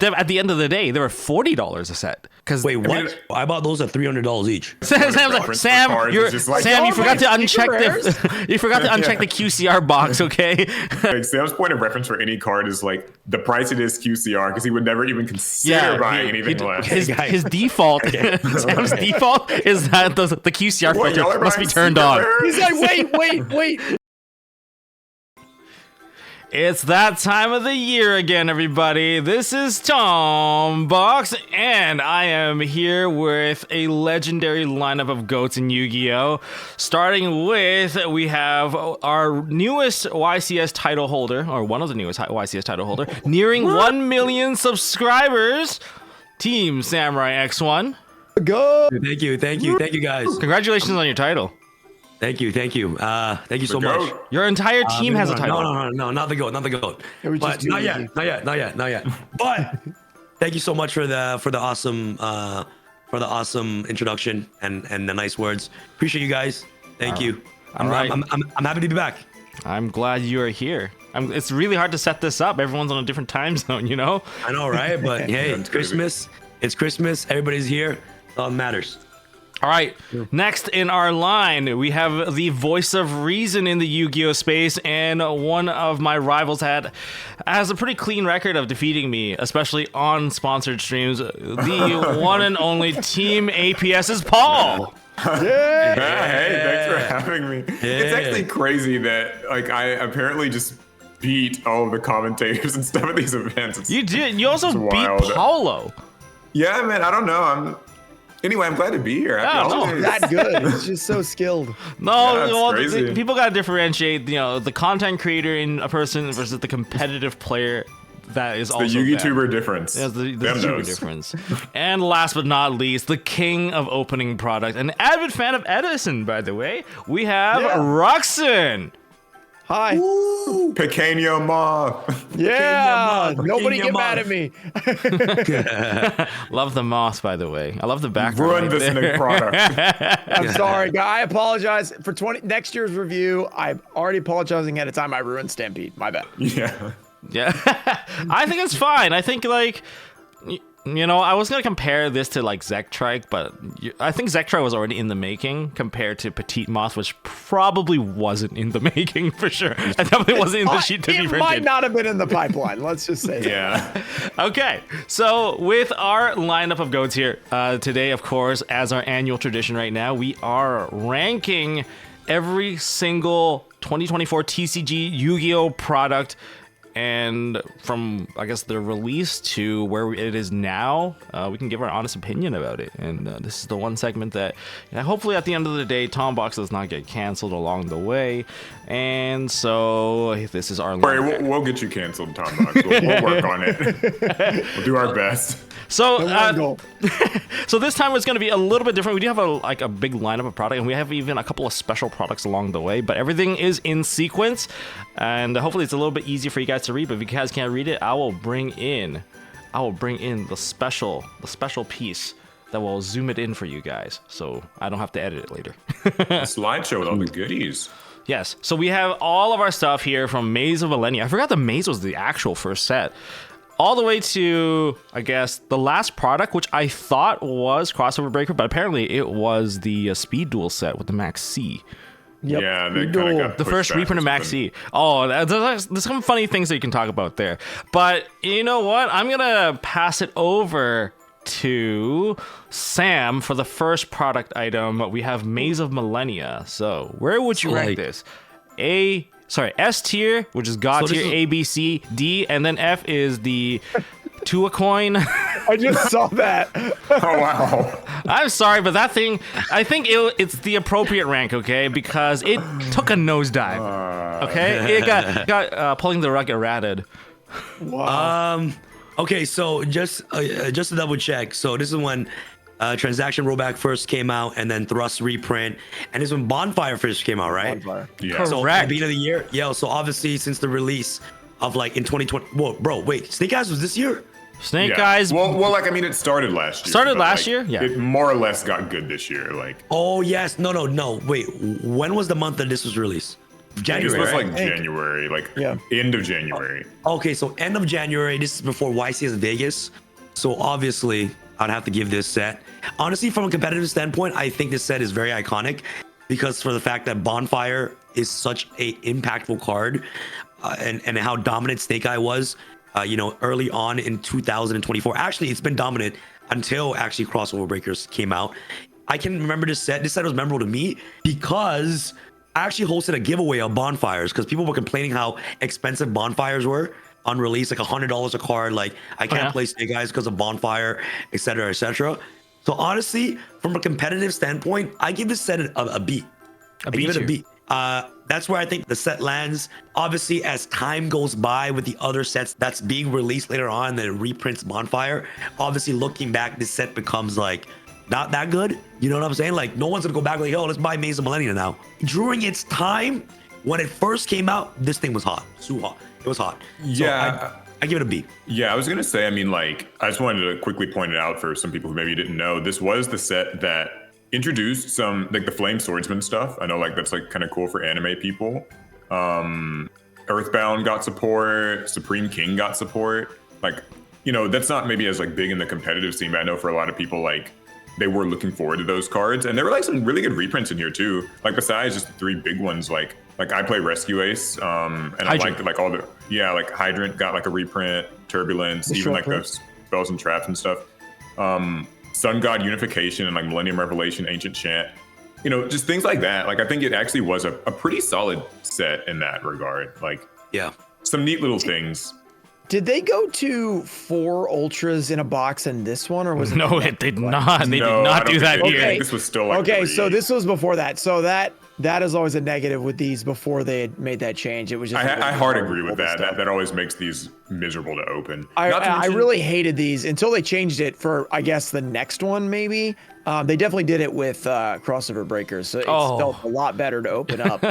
at the end of the day, they were $40 a set. Wait, what? I bought those at $300 each. Sam's like, Sam, you forgot to uncheck the QCR box, okay? Like, Sam's point of reference for any card is like the price it is QCR, because he would never even consider buying anything less. His default, Sam's default is that the QCR filter must be turned on. He's like, wait. It's that time of the year again, everybody. This is Tom Box, and I am here with a legendary lineup of goats in Yu-Gi-Oh! Starting with, we have our newest YCS title holder, or one of the newest YCS title holder, nearing 1 million subscribers, Team Samurai X1. Go! Thank you, guys. Congratulations on your title. Thank you. Thank you so much. Your entire team has a title. No, not the goat. But not yet. But thank you so much for the awesome introduction and the nice words. Appreciate you guys. Thank you. I'm happy to be back. I'm glad you are here. It's really hard to set this up. Everyone's on a different time zone, you know? I know, right? But hey, it's Christmas. It's Christmas. Everybody's here. All that matters. All right, next in our line, we have the voice of reason in the Yu-Gi-Oh! Space, and one of my rivals has a pretty clean record of defeating me, especially on sponsored streams. The one and only Team APS's Paul. Hey, thanks for having me. It's actually crazy that I apparently just beat all of the commentators and stuff at these events. You did. You also beat Paulo. Yeah, man. I don't know. Anyway, I'm glad to be here. That good. He's just so skilled. People gotta differentiate, the content creator in a person versus the competitive player. That is also the YouTuber difference. Yeah, the YouTuber difference. And last but not least, the king of opening product, an avid fan of Edison, by the way. We have Ruxin. Hi. Woo! Pequeño Moth. Yeah. Nobody get mad at me. Love the moth, by the way. I love the background. Ruined this new product. I'm sorry, guy. I apologize for next year's review. I'm already apologizing ahead of time. I ruined Stampede. My bad. Yeah. I think it's fine. I think I was gonna compare this to Zektrike, but I think Zektrike was already in the making compared to Petite Moth, which probably wasn't in the making for sure. It definitely wasn't in the sheet to be printed. It might not have been in the pipeline. Let's just say. Yeah. Okay, so with our lineup of goats here today, of course, as our annual tradition right now, we are ranking every single 2024 TCG Yu-Gi-Oh! Product. And from, I guess, the release to where it is now, we can give our honest opinion about it. And this is the one segment that, hopefully at the end of the day, Tom Box does not get canceled along the way. And so this is our... We'll get you canceled, Tom Box. We'll work on it. We'll do our best. So, so this time it's going to be a little bit different. We do have a big lineup of product, and we have even a couple of special products along the way. But everything is in sequence, and hopefully it's a little bit easier for you guys to read. But if you guys can't read it, I will bring in the special piece that will zoom it in for you guys, so I don't have to edit it later. A slideshow with all the goodies. Yes. So we have all of our stuff here from Maze of Millennia. I forgot the Maze was the actual first set. All the way to, I guess, the last product, which I thought was Crossover Breaker, but apparently it was the Speed Duel set with the Max C. Yep. Yeah, they kind of got the first reprint of Max C. Oh, there's some funny things that you can talk about there. But you know what? I'm going to pass it over to Sam for the first product item. We have Maze of Millennia. So where would you rank this? S tier, which is God tier, A, B, C, D, and then F is the Tua coin. I just saw that. Oh, wow. I'm sorry, but that thing, I think it's the appropriate rank, okay? Because it took a nosedive, okay? It got pulling the rug errated. Wow. Okay, so just to double check. So this is when Transaction Rollback first came out, and then Thrust reprint, and this is when Bonfire first came out, right? Bonfire. Yeah. So at the beginning of the year, so obviously since the release of in 2020, whoa, bro, wait, Snake Eyes was this year? Snake Eyes. Well, it started last year. Started last year? Yeah. It more or less got good this year. Oh yes, no. Wait, when was the month that this was released? It January, was right? like January, like Yeah. end of January. Okay, so end of January. This is before YCS Vegas. So obviously, I'd have to give this set. Honestly, from a competitive standpoint, I think this set is very iconic because for the fact that Bonfire is such a impactful card, and how dominant Snake Eye was, early on in 2024. Actually, it's been dominant until actually Crossover Breakers came out. I can remember this set. This set was memorable to me because I actually hosted a giveaway of Bonfires because people were complaining how expensive Bonfires were on release, like $100 a card. Like I can't play Snake Eyes because of Bonfire, etc., etc. So honestly, from a competitive standpoint, I give this set a B. I give it a B. That's where I think the set lands. Obviously, as time goes by with the other sets that's being released later on, that it reprints Bonfire. Obviously, looking back, this set becomes like not that good. You know what I'm saying? Like no one's gonna go back like, yo, let's buy Maze of Millennia now. During its time, when it first came out, this thing was hot. So hot. It was hot. Yeah. So I give it a B. Yeah, I was gonna say, I mean, like, I just wanted to quickly point it out for some people who maybe didn't know. This was the set that introduced some like the Flame Swordsman stuff. I know like that's like kind of cool for anime people. Earthbound got support, Supreme King got support. Like, that's not maybe as like big in the competitive scene, but I know for a lot of people, like they were looking forward to those cards. And there were like some really good reprints in here too. Like besides just the three big ones, like I play Rescue Ace, and I liked like all the like Hydrant got like a reprint, Turbulence, even like those spells and traps and stuff. Sun God Unification and like Millennium Revelation, Ancient Chant, just things like that. Like I think it actually was a pretty solid set in that regard. Like some neat little things. Did they go to 4 ultras in a box in this one, or was it? No, it did not. They did not do that here. here. This was still like okay. 3. So this was before that. So that is always a negative with these. Before they had made that change, it was just. I hard agree with that. That always makes these miserable to open. I really hated these until they changed it for, I guess, the next one maybe. They definitely did it with Crossover Breakers, so it felt a lot better to open up.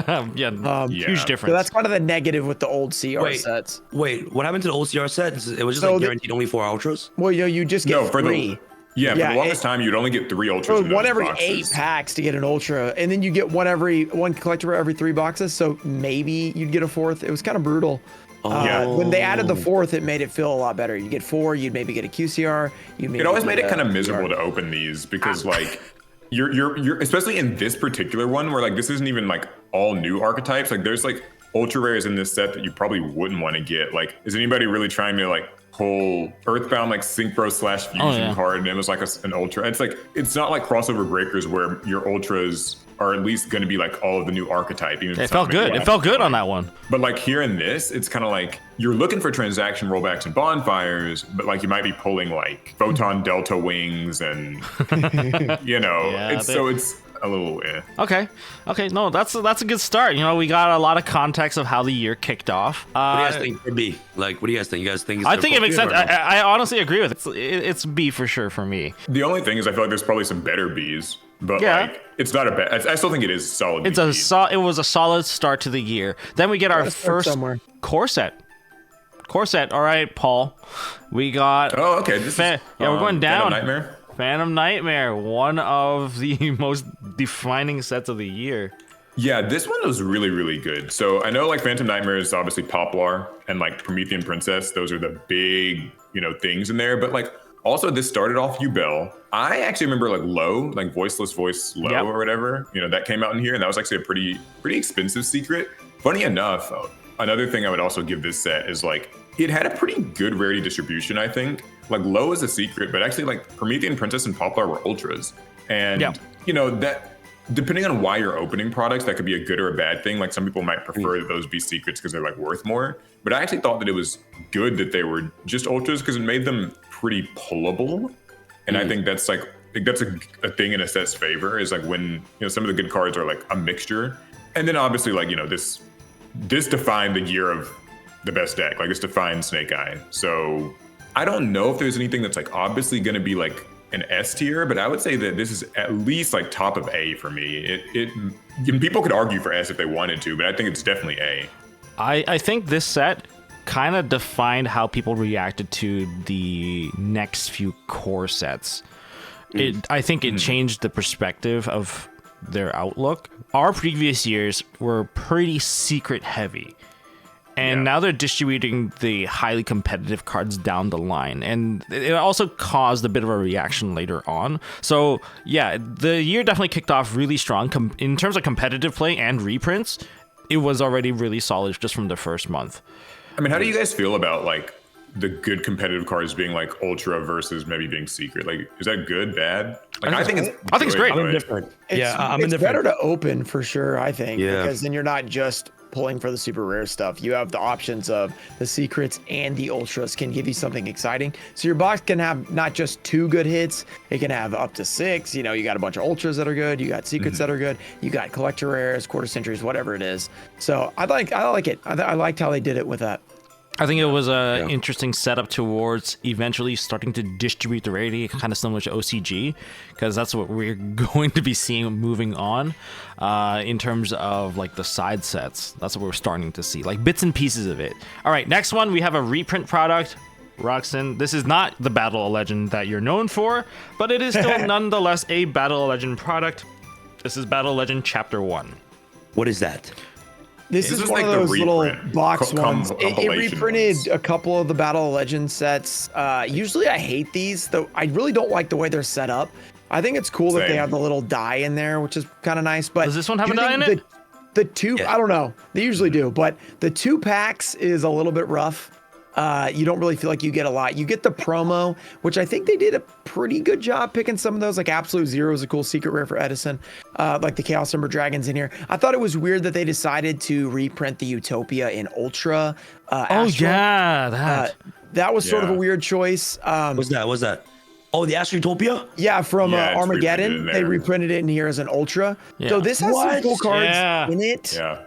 Huge difference. So that's kind of the negative with the old CR sets. Wait, what happened to the old CR sets? It was just like guaranteed only 4 ultras? Well, you just get 3. For the longest time, you'd only get 3 ultras. So one every boxes. 8 packs to get an ultra, and then you get one collectible every 3 boxes. So maybe you'd get a 4th. It was kind of brutal. When they added the 4th, it made it feel a lot better. You get 4, you'd maybe get a QCR. It always made it kind of miserable to open these because like you're especially in this particular one where like this isn't even like all new archetypes. Like there's like ultra rares in this set that you probably wouldn't want to get. Like, is anybody really trying to like pull Earthbound like Synchro / Fusion card and it was like an ultra? It's like it's not like Crossover Breakers where your ultras are at least going to be like all of the new archetype. Even it felt good. It felt good on that one. But like here in this, it's kind of like you're looking for transaction rollbacks and bonfires, but like you might be pulling like Photon Delta Wings and it's a little Okay. No, that's a good start. We got a lot of context of how the year kicked off. What do you guys think for B? Like, what do you guys think? You guys think? I think it makes sense. I honestly agree with it. It's B for sure for me. The only thing is, I feel like there's probably some better Bs, but like it's not a bad. I still think it is solid. It was a solid start to the year. Then we get our first core set. Core set. All right, Paul. We got. Oh, okay. We're going down. Phantom Nightmare, one of the most defining sets of the year. Yeah, this one was really, really good. So I know like Phantom Nightmare is obviously Poplar and like Promethean Princess. Those are the big, things in there. But like also this started off Yugioh. I actually remember like Low, like Voiceless Voice Low or whatever. That came out in here, and that was actually a pretty expensive secret. Funny enough, another thing I would also give this set is like it had a pretty good rarity distribution, I think. Like Low is a secret, but actually like Promethean Princess and Poplar were ultras. And that depending on why you're opening products, that could be a good or a bad thing. Like some people might prefer that those be secrets because they're like worth more. But I actually thought that it was good that they were just ultras because it made them pretty pullable. And I think that's like that's a thing in a set's favor is like when some of the good cards are like a mixture. And then obviously like this defined the year of the best deck. Like this defined Snake Eye. So I don't know if there's anything that's like obviously going to be like an S tier, but I would say that this is at least like top of A for me. People could argue for S if they wanted to, but I think it's definitely A. I think this set kind of defined how people reacted to the next few core sets. I think it changed the perspective of their outlook. Our previous years were pretty secret heavy. And now they're distributing the highly competitive cards down the line. And it also caused a bit of a reaction later on. So, yeah, the year definitely kicked off really strong. In terms of competitive play and reprints, it was already really solid just from the first month. I mean, how do you guys feel about, like, the good competitive cards being, like, Ultra versus maybe being secret? Like, is that good, bad? Like, I think it's great. I'm indifferent. I'm it's indifferent. better to open for sure, I think, Yeah. because then you're not just pulling for the super rare stuff. You have the options of the secrets and the ultras can give you something exciting. So your box can have not just 2 good hits, it can have up to 6. You know, you got a bunch of ultras that are good, you got secrets that are good, you got collector rares, quarter centuries, whatever it is. So I like it. I liked how they did it with that. I think it was an interesting setup towards eventually starting to distribute the rarity, kind of similar to OCG, because that's what we're going to be seeing moving on in terms of like the side sets. That's what we're starting to see, like bits and pieces of it. All right, next one, we have a reprint product. Roxon, this is not the Battle of Legend that you're known for, but it is still nonetheless a Battle of Legend product. This is Battle of Legend Chapter 1. What is that? This is one like of the those little reprint, box ones. It compilation reprinted ones. a couple of the Battle of Legends sets. Usually I hate these, though I really don't like the way they're set up. I think it's cool that they Same. have the little die in there, which is kind of nice. But Does this one have do a you die in think it? The two, Yeah. I don't know. They usually do, but the 2 packs is a little bit rough. You don't really feel like you get a lot. You get the promo, which I think they did a pretty good job picking some of those. Like Absolute Zero is a cool secret rare for Edison. Like the Chaos Ember Dragons in here. I thought it was weird that they decided to reprint the Utopia in Ultra. Astral. That was sort of a Yeah. weird choice. What's that? Oh, the Astrotopia? Yeah, from Yeah, it's Armageddon. reprinted in They there. reprinted it in here as an Ultra. Yeah. So this has some What? cool cards Yeah. in it. Yeah.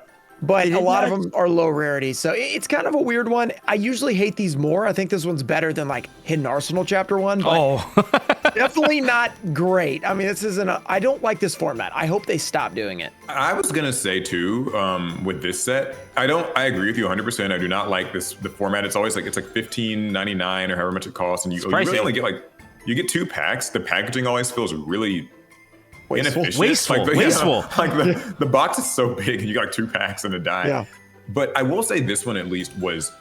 But They a did lot of not- them are low rarity. So it's kind of a weird one. I usually hate these more. I think this one's better than like Hidden Arsenal Chapter 1. But definitely not great. I mean, this isn't I don't like this format. I hope they stop doing it. I was gonna say too, with this set, I agree with you 100%. I do not like the format. It's always like it's like $15.99 or however much it costs, and you really pricey. only get you get 2 packs. The packaging always feels really inefficient. Wasteful. Like the box is so big, and you got like 2 packs and a die. Yeah. But I will say this one at least was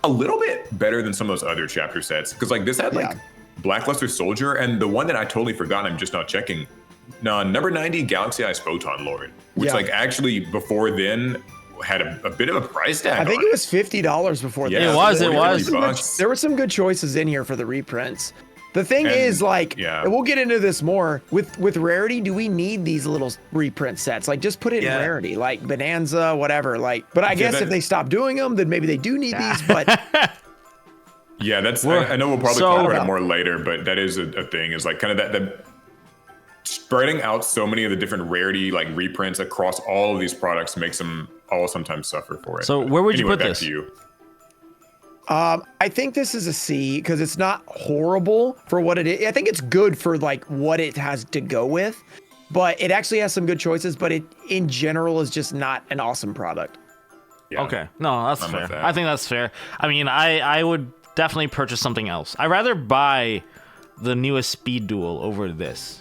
a little bit better than some of those other chapter sets, because like this had like Blackluster Soldier, and the one that I totally forgot, I'm just not checking. No, number 90 Galaxy Eyes Photon Lord, which Yeah. like actually before then had a bit of a price tag. I think on it was $50 before Yeah, this. It was. There were some good choices in here for the reprints. The thing And, is, like, yeah. and we'll get into this more with Rarity. Do we need these little reprint sets? Like, just put it in Rarity, like Bonanza, whatever. Like, but I guess if they stop doing them, then maybe they do need these. But Yeah, that's. I know we'll probably so- talk about it more later, but that is a thing. Is like kind of that spreading out so many of the different Rarity like reprints across all of these products makes them all sometimes suffer for it. So But where would you anyway, put back this? To you. I think this is a C because it's not horrible for what it is. I think it's good for like what it has to go with, but it actually has some good choices. But it in general is just not an awesome product. Yeah. Okay. No, that's I'm with fair. that. I think that's fair. I mean, I would definitely purchase something else. I'd rather buy the newest Speed Duel over this.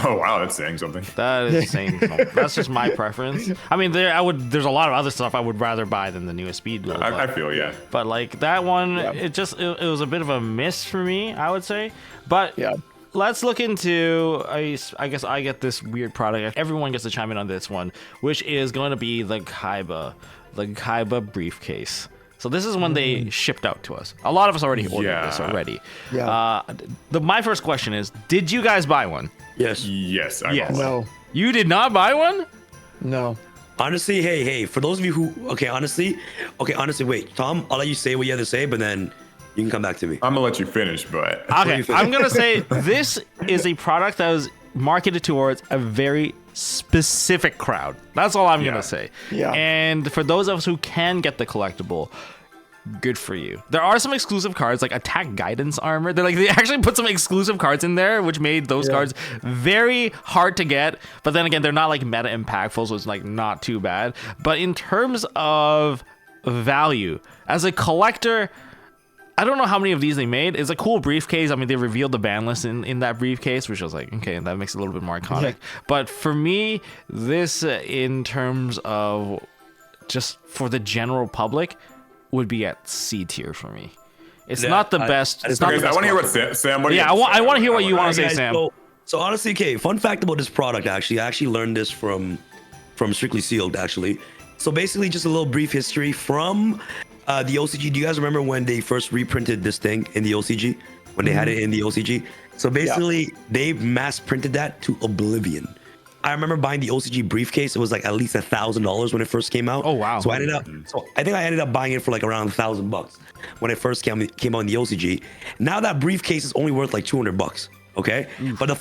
Oh wow, that's saying something. That is saying something. That's just my preference. I mean, there's a lot of other stuff I would rather buy than the newest Speed Duel. I feel but like that one, it was a bit of a miss for me, I would say. But Yeah. let's look into, I guess I get this weird product. Everyone gets to chime in on this one, which is going to be the Kaiba briefcase. So this is one they shipped out to us. A lot of us already ordered this already. Yeah. My first question is, did you guys buy one? Yes. yes, I Yes. No, You did not buy one? no. Honestly, hey, for those of you who, honestly, wait, Tom, I'll let you say what you have to say, but then you can come back to me. I'm gonna let you finish, but Okay, I'm gonna say this is a product that was marketed towards a very specific crowd. That's all I'm gonna say. Yeah. And for those of us who can get the collectible, good for you. There are some exclusive cards like Attack Guidance Armor. They actually put some exclusive cards in there, which made those cards very hard to get. But then again, they're not like meta impactful, so it's like not too bad. But in terms of value, as a collector, I don't know how many of these they made. It's a cool briefcase. I mean, they revealed the ban list in that briefcase, which I was like, okay, that makes it a little bit more iconic. Yeah. But for me, this in terms of just for the general public would be at C tier for me. It's not the best. It's not Okay, the I best want to hear what quality. Sam. What do you Yeah, have to I say? want to hear what you want to say, Guys, Sam. So honestly, okay, fun fact about this product, actually, I actually learned this from Strictly Sealed, actually. So basically, just a little brief history from the OCG. Do you guys remember when they first reprinted this thing in the OCG? When they had it in the OCG? So basically, they mass printed that to oblivion. I remember buying the OCG briefcase. It was like at least $1,000 when it first came out. Oh, wow. So I think I ended up buying it for like around $1,000 when it first came out in the OCG. Now that briefcase is only worth like $200. Okay, but the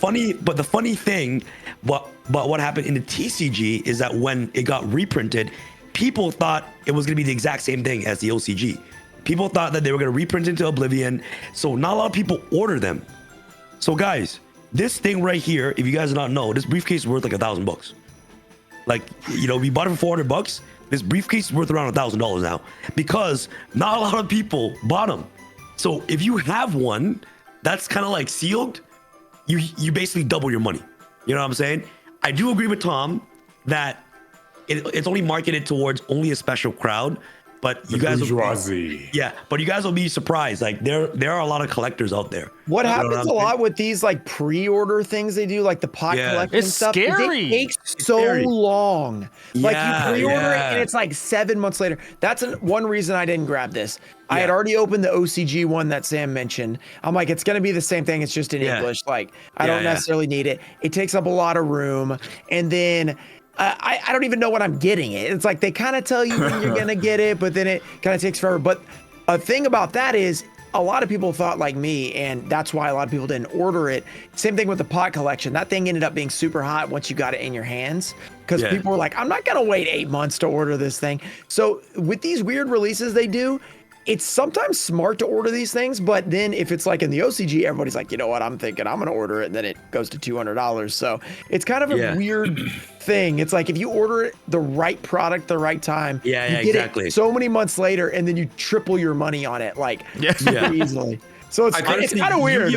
funny thing, what happened in the TCG is that when it got reprinted, people thought it was gonna be the exact same thing as the OCG. People thought that they were gonna reprint into oblivion, so not a lot of people order them. So guys, this thing right here, if you guys do not know, this briefcase is worth like $1,000. Like, you know, we bought it for $400. This briefcase is worth around $1,000 now because not a lot of people bought them. So if you have one that's kind of like sealed, you basically double your money. You know what I'm saying? I do agree with Tom that it's only marketed towards only a special crowd, but you guys bourgeoisie. but you guys will be surprised. Like there are a lot of collectors out there. What You know happens I'm a saying? lot with these like pre-order things they do, like the pot collection It's stuff, is scary. it takes so scary. long. Like Yeah, you pre-order it yeah. and it's like 7 months later. That's one reason I didn't grab this. I had already opened the OCG one that Sam mentioned. I'm like, it's gonna be the same thing. It's just in Yeah. English. Like I Yeah, don't yeah. necessarily need it. It takes up a lot of room, and then. I don't even know when I'm getting it. It's like they kind of tell you when you're gonna get it, but then it kind of takes forever. But a thing about that is a lot of people thought like me, and that's why a lot of people didn't order it. Same thing with the pot collection. That thing ended up being super hot once you got it in your hands because Yeah. people were like, I'm not gonna wait 8 months to order this thing. So with these weird releases they do, it's sometimes smart to order these things, but then if it's like in the OCG, everybody's like, you know what, I'm thinking I'm gonna order it, and then it goes to $200. So it's kind of a weird thing. It's like if you order it the right product, the right time, Yeah, you yeah, get exactly. it so many months later, and then you triple your money on it, like super easily. So it's kind of weird.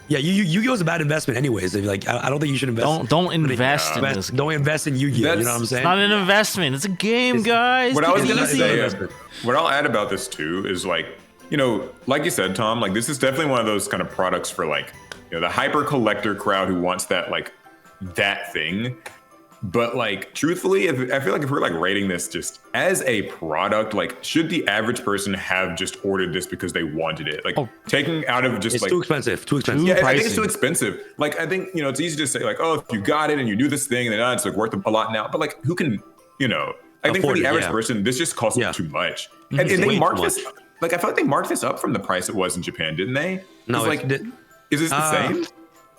Yu-Gi-Oh is a bad investment anyways. Like I don't think you should invest. Don't invest in this. Don't invest in Yu-Gi-Oh. You know what I'm saying? It's not an investment. It's a game, guys. What I was Take it gonna easy. say, what I'll add about this too is like, you know, like you said, Tom, like this is definitely one of those kind of products for like, you know, the hyper collector crowd who wants that like that thing. But like, truthfully, I feel like if we're like rating this just as a product, like, should the average person have just ordered this because they wanted it? Like, taking out of just It's like too expensive. Too expensive. yeah, I think it's too expensive. Like, I think, you know, it's easy to say like, oh, if you got it and you knew this thing, then it's like worth a lot now. But like, who can, you know? I think for Afford the it, average yeah. person, this just costs them too much. And Way they too marked much. this. Like, I felt like they marked this up from the price it was in Japan, didn't they? No, It's like, is this the same?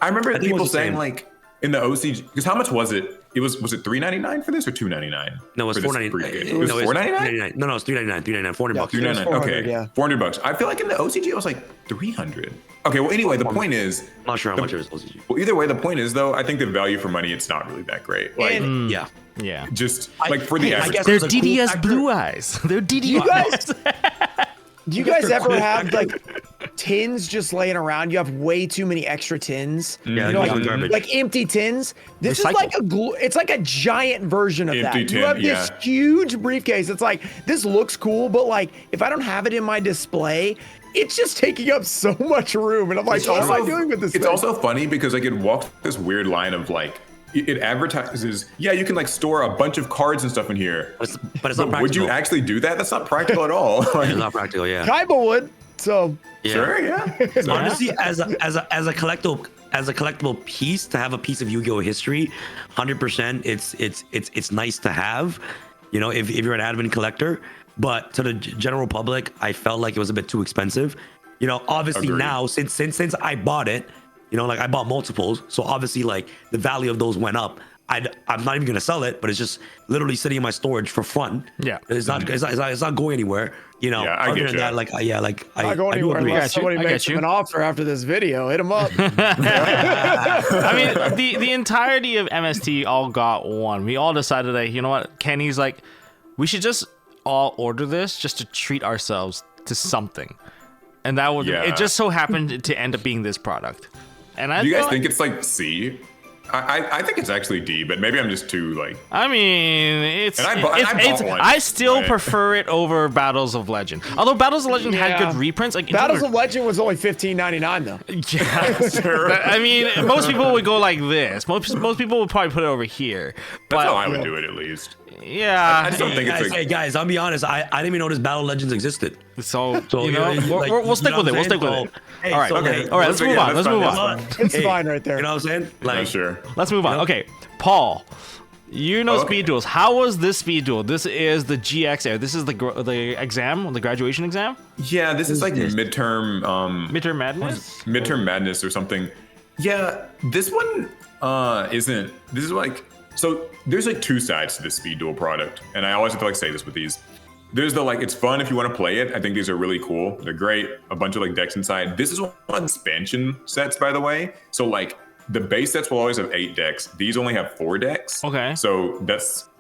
I remember think it people was the saying same. like in the OCG, because how much was it? It was it $3.99 for this or $2.99? No, it's for this $4.99. briefcase? It was No, it's $4.99? No, it's $3.99. $3.99. $400. Yeah, $3.99. 400, Okay, yeah. $400. I feel like in the OCG it was like $300. Okay, well anyway, the point is, I'm not sure how much it was OCG. well, either way, the point is though, I think the value for money, it's not really that great. Like, And- Yeah. Yeah. just like for the I average. guess They're There's a cool DDS factor. blue eyes. They're DDS. You guys, do you guys ever cool have factor. like tins just laying around? You have way too many extra tins. Yeah, You know, like like, garbage. like empty tins. This Recycle. is like it's like a giant version of Empty that. tin, You have this yeah. huge briefcase. It's like this looks cool, but like if I don't have it in my display, it's just taking up so much room. And I'm like, what am I doing with this It's thing? also funny because like it walks this weird line of like it advertises, yeah, you can like store a bunch of cards and stuff in here. But it's not practical. Would you actually do that? That's not practical at all. Like, It's not practical. Yeah. Kaiba would. So Yeah. Sure, yeah. So, Honestly, as a collectible piece, to have a piece of Yu-Gi-Oh history, 100%, it's nice to have. You know, if you're an adamant collector. But to the general public, I felt like it was a bit too expensive. You know, obviously Agreed. now since I bought it, you know, like I bought multiples, so obviously like the value of those went up. I'm not even gonna sell it, but it's just literally sitting in my storage for fun. Yeah. it's not going anywhere. You know, Yeah, I other get than you. that, like I not going do anywhere agree. unless got you. somebody I makes got you. him an offer after this video. Hit him up. I mean, the entirety of MST all got one. We all decided that, you know what, Kenny's like, we should just all order this just to treat ourselves to something. and that would Yeah. it just so happened to end up being this product. And I Do you guys thought- think it's like C? I think it's actually D, but maybe I'm just too like. I mean, it's. And I bought one, I still right? prefer it over Battles of Legend. Although Battles of Legend had good reprints, like Battles of Legend was only $15.99 though. Yeah, Sure. But, I mean, most people would go like this. Most people would probably put it over here. But That's how I would do it at least. yeah, I just don't think it's Guys, like. hey guys, I'll be honest. I didn't even know this Battle Legends existed. so, So, you know, like, we'll stick you know with it. what We'll I'm stick with saying? it. Hey, All right, so, okay. hey, All right. Let's yeah, move on. that's Let's move fine, on. that's It's Hey, fine right there. You know what I'm saying? Yeah, Like, sure. Let's move on. Okay, Paul. You know Okay. speed duels. How was this speed duel? This is the GX era. This is the exam, the graduation exam, Yeah, this is like midterm. midterm madness. Midterm Madness or something. Yeah, this one isn't. This is like so. There's like two sides to this speed duel product, and I always have to like say this with these. There's the like it's fun if you want to play it. I think these are really cool. They're great. A bunch of like decks inside. This is one of expansion sets, by the way. So like the base sets will always have 8 decks. These only have 4 decks. Okay. So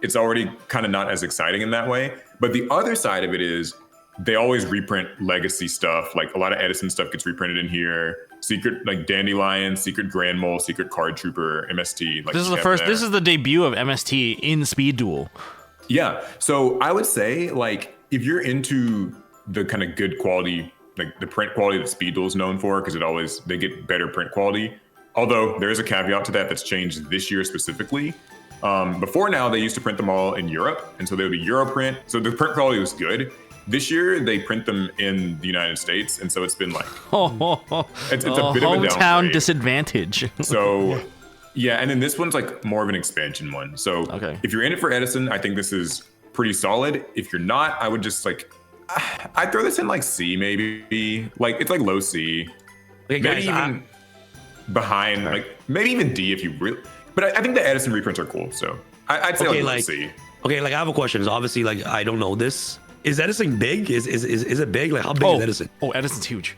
it's already kind of not as exciting in that way. But the other side of it is they always reprint legacy stuff. Like a lot of Edison stuff gets reprinted in here. Secret like Dandelion, Secret Grand Mole, Secret Card Trooper, MST. Like This is the you have first. there. This is the debut of MST in speed duel. Yeah. So I would say like if you're into the kind of good quality, like the print quality that Speed Duel is known for, because they get better print quality. Although there is a caveat to that that's changed this year specifically. Before now, they used to print them all in Europe, and so they would be Euro print. So the print quality was good. This year, they print them in the United States, and so it's been like it's a bit of a hometown downgrade. disadvantage. So, yeah, and then this one's like more of an expansion one. So, Okay. if you're in it for Edison, I think this is pretty solid. If you're not, I would just like, I'd throw this in like C maybe. Like it's like low C, okay, maybe guys, even behind, like maybe even D if you really. But I think the Edison reprints are cool, so I'd say Okay, like low like- C. okay, like I have a question. So obviously, like I don't know this. Is Edison big? Is it big? Like how big is Edison? Oh, Edison's huge.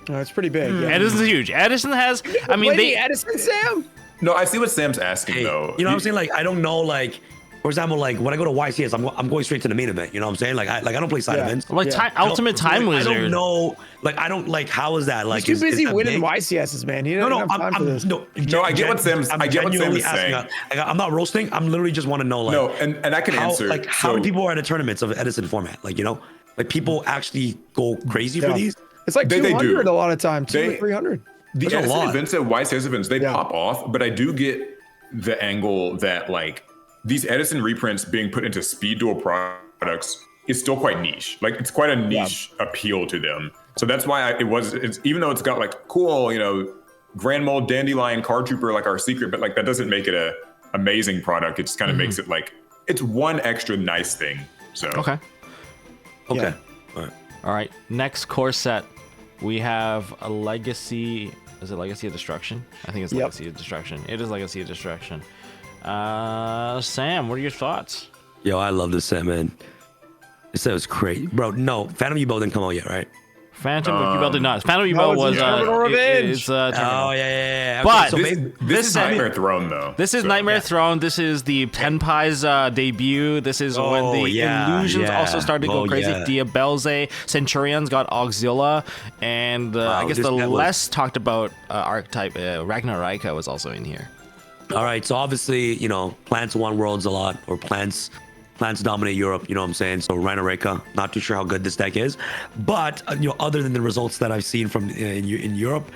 Oh, it's pretty big. Yeah. Edison's huge. Edison has. I mean, Lady they. Edison, Sam. No, I see what Sam's asking Hey, though. you know what I'm saying? Like I don't know. Like for example, like when I go to YCS, I'm going straight to the main event. You know what I'm saying? Like I don't play side Yeah. events. Like Yeah. time, Ultimate Time Like, Wizard. I don't know. Like I don't like how is that? Like He's too is busy that winning big? YCSs, man. He No, doesn't no, have time for this. No, I get what Sam's- I get what Sam genuinely is asking. saying. I'm not roasting. I'm literally just want to know like No, and I can how answer. like how So- many people are at the tournaments of Edison format? Like you know, like people actually go crazy for Yeah. these. It's like They do. 200 a lot of times. 200 They- 300. The That's a Edison lot. events at YCS events, they Yeah. pop off, but I do get the angle that like these Edison reprints being put into speed duel products is still quite niche. Like it's quite a niche appeal to them. So that's why it's even though it's got like cool, you know, Grand Mole, Dandelion, Card Trooper, like our secret, but like that doesn't make it a amazing product. It just kind of makes it like it's one extra nice thing. So Okay. Okay. Yeah. All right. All right. Next core set, we have a Legacy. Is it Legacy of Destruction? I think it's Yep. Legacy of Destruction. It is Legacy of Destruction. Sam, what are your thoughts? Yo, I love this set, man. This set was crazy, bro. No, Phantom Yugioh didn't come out yet, right? Phantom Yugioh did not. Phantom No, Yugioh it's was Terminal Revenge. It's Terminal. Oh yeah. But so this, maybe, this is set- Nightmare Throne though. This is So- Nightmare Throne. This is the Tenpai's debut. This is when Oh, the yeah, illusions yeah. also started to go Oh, crazy. yeah. Diabelze, Centurions got Auxilla, and I Wow, guess this the guy was- less talked about archetype Ragnarika was also in here. all right. So obviously, you know, plants won worlds a lot, or plants dominate Europe. You know what I'm saying? So Ragnarika, not too sure how good this deck is, but you know, other than the results that I've seen from in Europe,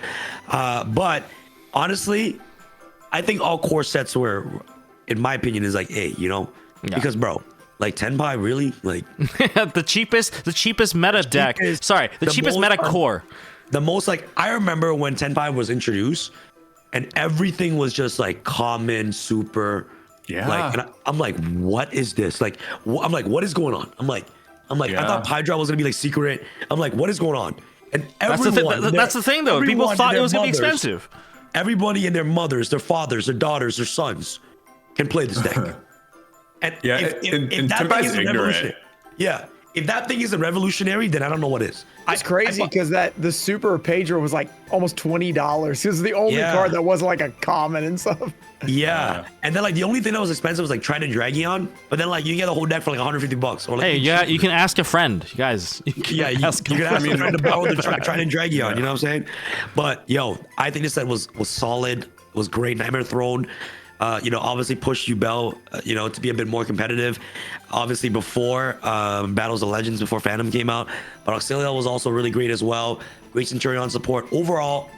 but honestly, I think all core sets were, in my opinion, is like A. You know, Yeah. because bro, like Tenpai really like. the cheapest meta deck. cheapest- Sorry, the the cheapest most meta core. The most like I remember when Tenpai was introduced, and everything was just like common, super. Yeah. Like, and I'm like, what is this? Like, I'm like, what is going on? I'm like, I Yeah. thought Hydra was gonna be like secret. I'm like, what is going on? And That's the everyone, thing. That's the thing, though. People everyone thought and it was their gonna be mothers- expensive. Everybody and their mothers, their fathers, their daughters, their sons can play this deck. And Yeah, if and that thing Tenpai's is an ignorant. evolution, yeah. if that thing isn't revolutionary, then I don't know what is. It's crazy because the super pager was like almost $20. It was the only card that wasn't like a common and stuff. Yeah. And then like the only thing that was expensive was like Trident Dragion, but then like you can get the whole deck for like $150 or like Hey, yeah, you can ask a friend, you guys. You can you can ask a friend to borrow the Trident Dragion, you know what I'm saying? But yo, I think this set was solid, was great. Nightmare Throne, obviously pushed Yubel, to be a bit more competitive. Obviously before Battles of Legends, before Phantom came out, but Auxiliel was also really great as well. Great Centurion support. Overall,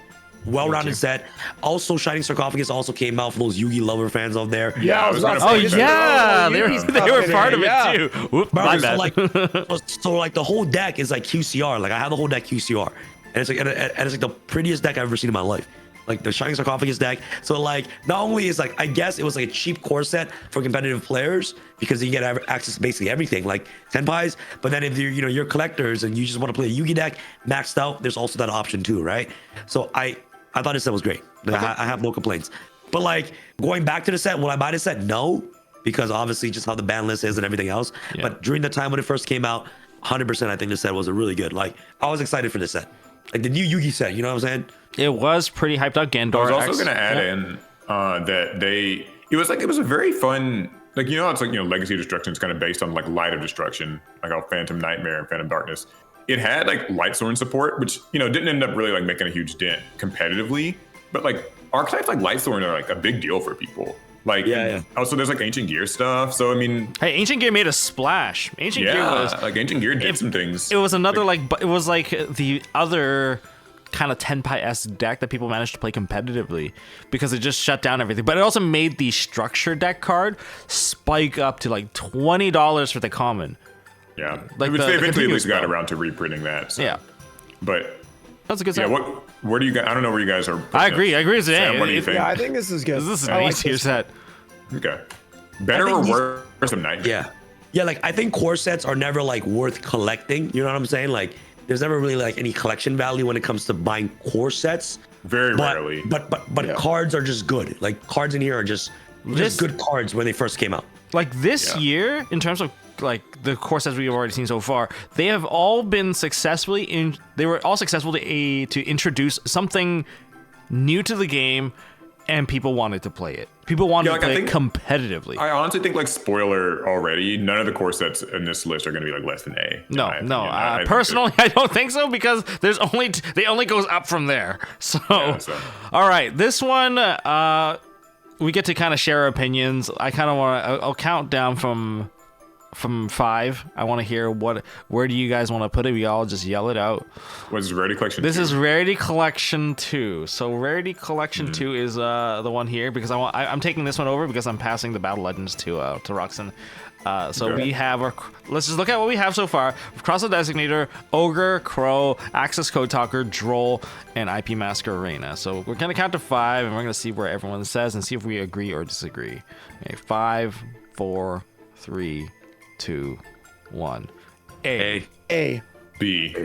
well-rounded set. Also, Shining Sarcophagus also came out for those Yugi lover fans out there. Yeah, I was gonna Oh say that. yeah, they were part of it too. Whoop, my So bad. like the whole deck is like QCR. Like I have the whole deck QCR, and it's like the prettiest deck I've ever seen in my life. Like the Shining Sarcophagus deck. So like not only is like I guess it was like a cheap core set for competitive players because you get access to basically everything like Senpais. But then if you're collectors and you just want to play a Yugi deck maxed out, there's also that option too, right? So I thought this set was great. I have no complaints. But like going back to the set, will I buy the set? No, because obviously just how the ban list is and everything else. Yeah. But during the time when it first came out, 100% I think this set was a really good. Like I was excited for this set. Like the new Yugi set, you know what I'm saying? It was pretty hyped up. Gendor. I was also going to add in that it was a very fun, like, it's like, Legacy of Destruction is kind of based on like Light of Destruction, like how Phantom Nightmare and Phantom Darkness. It had like Lightsworn support, which, didn't end up really like making a huge dent competitively, but like archetypes like Lightsworn are like a big deal for people. Like, also there's like Ancient Gear stuff. So, I mean, Hey, Ancient Gear made a splash. Ancient Gear was like Ancient Gear did some things. It was another it was like the other kind of Tenpai-esque deck that people managed to play competitively because it just shut down everything. But it also made the structure deck card spike up to like $20 for the common. Yeah. Like Which the they eventually at continuous least got spell. around to reprinting that. So. Yeah. But That's a good yeah, set. where do you guys, I don't know where you guys are. I agree. I agree with Sam, Zane. what do you think? Yeah, I think this is good. This is I an like easier this. set. Okay. Better I or think worse than Nightmare? Yeah, like I think core sets are never like worth collecting. You know what I'm saying? Like there's never really like any collection value when it comes to buying core sets. Very rarely. But cards are just good. Like cards in here are just good cards when they first came out. Like this year, in terms of like the core sets we've already seen so far, they have all been they were all successful to introduce something new to the game, and people wanted to play it. People wanted to play it competitively. I honestly think, like, spoiler already, none of the core sets in this list are going to be like less than A. No. Personally, I don't think so because they only goes up from there. So, all right, this one, we get to kind of share our opinions. I kind of want to. I'll count down from 5. I want to hear where do you guys want to put it? We all just yell it out. What is Rarity Collection? This is Rarity Collection 2. So Rarity Collection 2 is the one here because I'm taking this one over because I'm passing the Battle Legends to Roxanne. We have let's just look at what we have so far. Cross the Designator, Ogre, Crow, Access Code Talker, Droll, and IP Master Arena. So we're gonna count to 5 and we're gonna see where everyone says and see if we agree or disagree. Okay, 5, 4, 3, 2, 1. A. B.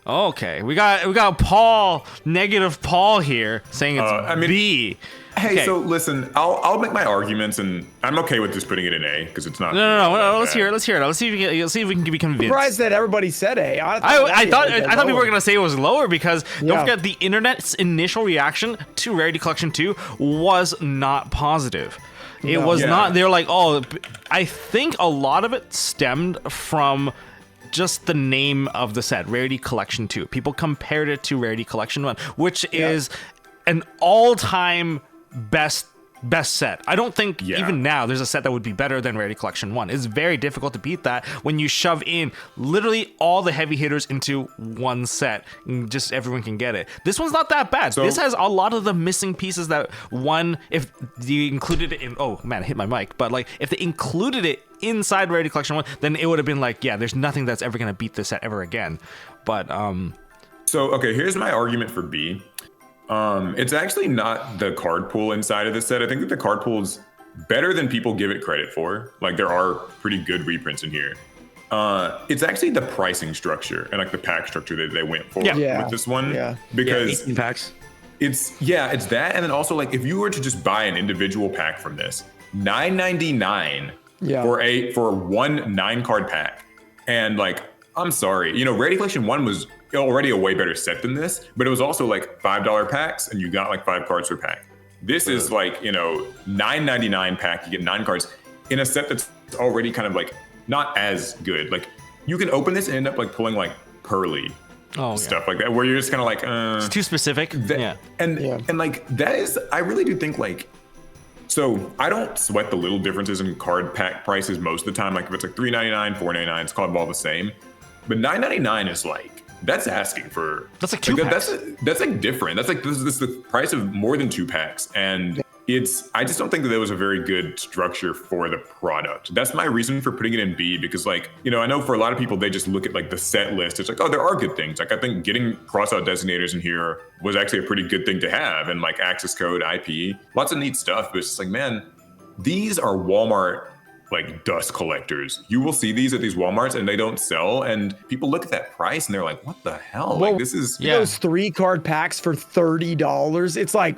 Okay, we got Paul, negative Paul here saying it's B. Hey, Okay. so listen, I'll make my arguments, and I'm okay with just putting it in A because it's not. No. Let's hear it. Let's see if we can be convinced. Surprised that everybody said A. I thought people were gonna say it was lower because don't forget the internet's initial reaction to Rarity Collection 2 was not positive. It was not. They're like, oh, I think a lot of it stemmed from just the name of the set, Rarity Collection 2. People compared it to Rarity Collection 1, which is an all-time best set. I don't think even now there's a set that would be better than Rarity Collection 1. It's very difficult to beat that when you shove in literally all the heavy hitters into one set and just everyone can get it. This one's not that bad. This has a lot of the missing pieces that if you included it in, oh man, I hit my mic, but like if they included it inside Rarity Collection 1, then it would have been like, there's nothing that's ever going to beat this set ever again. But So, okay, here's my argument for B. It's actually not the card pool inside of this set. I think that the card pool is better than people give it credit for. Like, there are pretty good reprints in here. It's actually the pricing structure and like the pack structure that they went for with this one. Yeah. Because 18 packs. It's that, and then also like if you were to just buy an individual pack from this, $9.99 for one 9-card pack, and like I'm sorry. You know, Rarity Collection 1 was already a way better set than this, but it was also like $5 packs and you got like 5 cards per pack. This is like, you know, $9.99 pack, you get 9 cards in a set that's already kind of like not as good. Like you can open this and end up like pulling like Pearly stuff like that, where you're just kind of like, it's too specific. And like that is, I really do think like, so I don't sweat the little differences in card pack prices most of the time. Like if it's like $3.99, $4.99, it's called all the same. But $9.99 is like, that's asking for. That's like 2 packs. That's like different. That's like this is the price of more than 2 packs, and I just don't think that there was a very good structure for the product. That's my reason for putting it in B, because like, you know, I know for a lot of people, they just look at like the set list. It's like, oh, there are good things. Like I think getting crossout designators in here was actually a pretty good thing to have, and like access code, IP, lots of neat stuff. But it's just like, man, these are Walmart like dust collectors. You will see these at these Walmarts and they don't sell, and people look at that price and they're like, what the hell? Well, like this is those 3 card packs for $30. It's like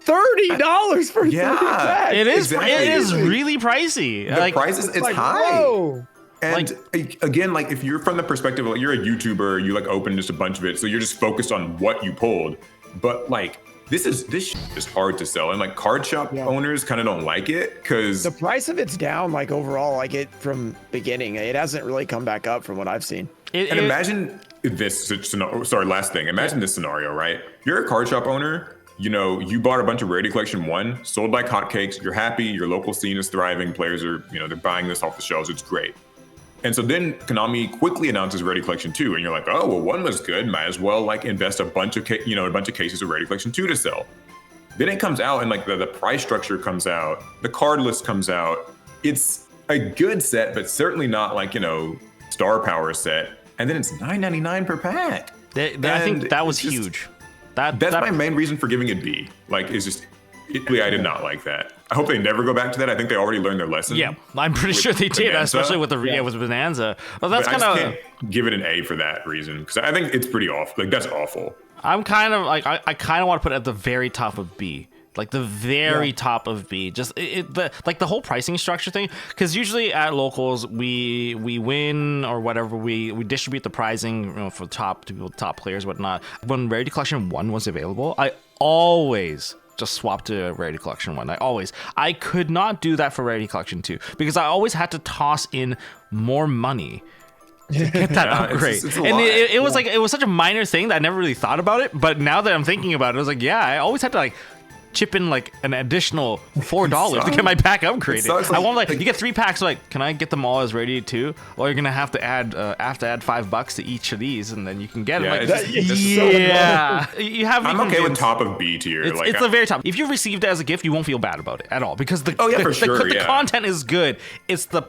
$30 for 30 packs. It is. Exactly. It is really pricey. The price is like, high. Whoa. And again, like if you're from the perspective of like you're a YouTuber, you like open just a bunch of it, so you're just focused on what you pulled. But like this is hard to sell, and like card shop owners kind of don't like it because the price of it's down. Like overall, like it from beginning, it hasn't really come back up from what I've seen. Imagine this scenario. Sorry, last thing. Imagine this scenario, right? You're a card shop owner. You know, you bought a bunch of Rarity Collection 1, sold like hotcakes. You're happy. Your local scene is thriving. Players are, you know, they're buying this off the shelves. It's great. And so then Konami quickly announces Rarity Collection 2, and you're like, oh, well, 1 was good. Might as well like invest a bunch of cases of Rarity Collection 2 to sell. Then it comes out, and like the price structure comes out, the card list comes out. It's a good set, but certainly not like, you know, Star Power set. And then it's $9.99 per pack. I think that was huge. That's my main reason for giving it B. Like, it's just, I did not like that. I hope they never go back to that. I think they already learned their lesson. Yeah, I'm pretty sure they did, Bonanza. especially with with Bonanza. Well, that's kind of. I can't give it an A for that reason, because I think it's pretty awful. Like that's awful. I'm kind of like I kind of want to put it at the very top of B. Like the very top of B, just the whole pricing structure thing. Because usually at locals we win or whatever, we distribute the pricing, you know, for top players, whatnot. When Rarity Collection 1 was available, I always just swapped to Rarity Collection 1. I could not do that for Rarity Collection 2 because I always had to toss in more money to get that upgrade. It's and it was like it was such a minor thing that I never really thought about it. But now that I'm thinking about it, I was like, yeah, I always had to like chip in like an additional $4 to get my pack upgraded. I want like you get 3 packs. Like, can I get them all as Rarity 2? Or you're gonna have to add $5 to each of these, and then you can get them. Like, you have. I'm okay with top of B tier. It's the very top. If you received it as a gift, you won't feel bad about it at all because the content is good. It's the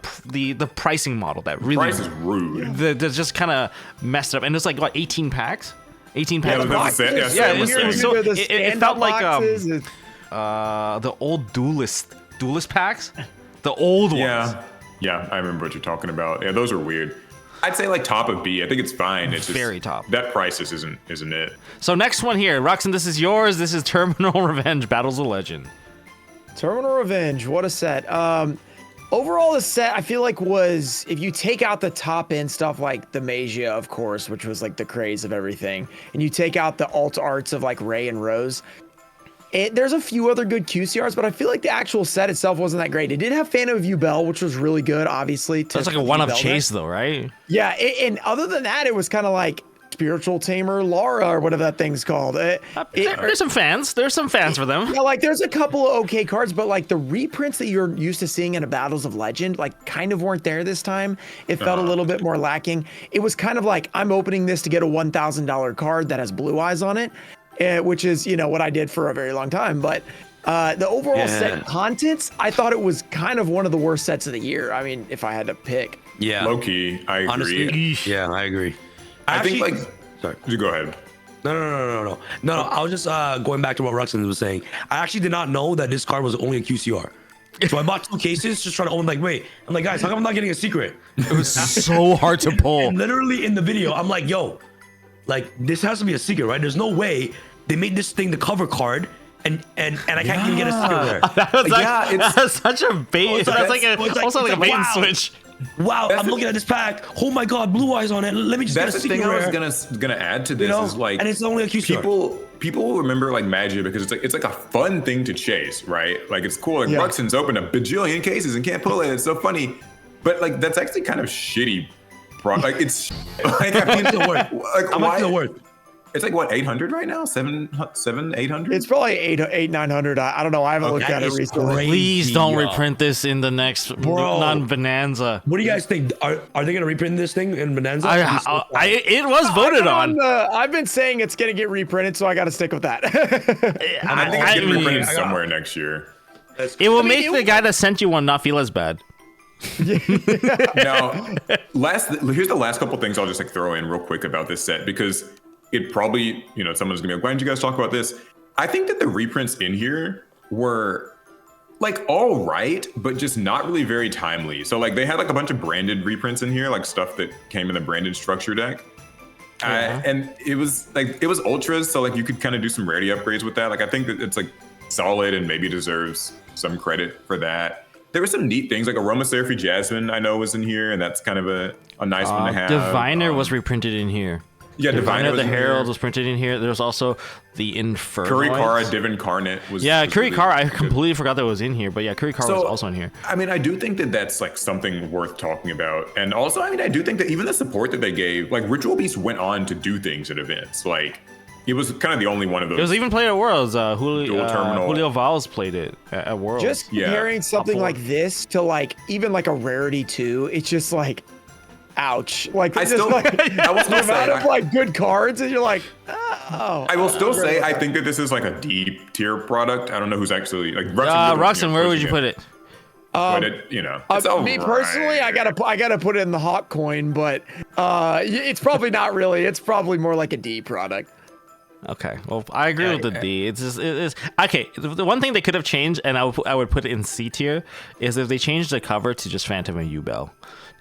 pricing model that really price is rude. That just kind of messed up. And it's like what 18 packs. 18 packs. It felt like the old duelist packs, the old ones. Yeah, I remember what you're talking about. Yeah, those are weird. I'd say like top of B. I think it's fine. It's very top. That price isn't it. So next one here, Ruxin, this is yours. This is Terminal Revenge: Battles of Legend. Terminal Revenge, what a set. Overall, the set I feel like was, if you take out the top end stuff like the Magia, of course, which was like the craze of everything, and you take out the alt arts of like Ray and Rose, there's a few other good QCRs, but I feel like the actual set itself wasn't that great. It did have Phantom of Yubel, which was really good, obviously. That's like a one-up chase though, right? Yeah, and other than that, it was kind of like Spiritual Tamer Lara or whatever that thing's called. There's some fans. There's some fans for them. Yeah, like there's a couple of okay cards, but like the reprints that you're used to seeing in a Battles of Legend, like kind of weren't there this time. It felt a little bit more lacking. It was kind of like I'm opening this to get a $1,000 card that has blue eyes on it, which is, you know, what I did for a very long time. But the overall set contents, I thought it was kind of one of the worst sets of the year. I mean, if I had to pick. Yeah. Low key, I agree. Honestly, yeah, I agree. I think like, sorry, you go ahead. No. I was just going back to what Ruxin was saying. I actually did not know that this card was only a QCR. So I bought 2 cases just trying to own. Like, wait, I'm like, guys, how come I'm not getting a secret? It was so hard to pull. And literally in the video, I'm like, yo, like this has to be a secret, right? There's no way they made this thing the cover card. And I can't even get a secret there. That was such a bait. That's like a bait and switch. wow, That's I'm the- looking at this pack. Oh my God, blue eyes on it. Let me just get a That's the secret thing I rare. was gonna add to this is like, and it's only a QCR. people will remember like Magia because it's like a fun thing to chase, right? Like it's cool. Like Yeah. Ruxin's opened a bajillion cases and can't pull it. It's so funny, but like that's actually kind of shitty. Like it's like How much is it worth? like How much is it worth? It's like what 800 right now? 800. It's probably 900. I don't know. I haven't looked that at it is recently. crazy. Please don't yo. reprint this in the next Bro. non-Bonanza. What do you guys think? Are they gonna reprint this thing in Bonanza? It was voted on. I've been saying it's gonna get reprinted, so I got to stick with that. I think it's I gonna be mean, reprinted somewhere next year. it will make the guy that sent you one not feel as bad. Now, here's the last couple things I'll just like throw in real quick about this set because it probably, someone's gonna be like, why didn't you guys talk about this? I think that the reprints in here were like all right, but just not really very timely. So like they had like a bunch of branded reprints in here, like stuff that came in the branded structure deck. And it was ultras, so like you could kind of do some rarity upgrades with that. Like I think that it's like solid and maybe deserves some credit for that. There were some neat things like Aromatherapy Jasmine I know was in here, and that's kind of a nice one to have. Diviner was reprinted in here. Yeah, Diviner the was in Herald here. was printed in here. There's also the Inferno. Kurikara Div Incarnate was. Yeah, was really Kurikara. I good. completely forgot that was in here, but yeah, Kurikara was also in here. I mean, I do think that that's like something worth talking about. And also, I mean, I do think that even the support that they gave, like Ritual Beast went on to do things at events. Like, it was kind of the only one of those. It was even played at Worlds. Dual Terminal. Julio Valls played it at Worlds. Just Yeah. comparing something Upward. like this to like even like a Rarity 2, it's just like, ouch. Like I it's just still- like I will still the amount say, of like good cards, and you're like, oh. I will still say, I think that this is like a D tier product. I don't know who's actually like Roxanne, where would you put it? But it, it's Me personally, I gotta put it in the hot coin, but it's probably not really. It's probably more like a D product. Okay, well, I agree with the D. It's just, it is okay. The one thing they could have changed, and I would put it in C tier, is if they changed the cover to just Phantom and Yubel.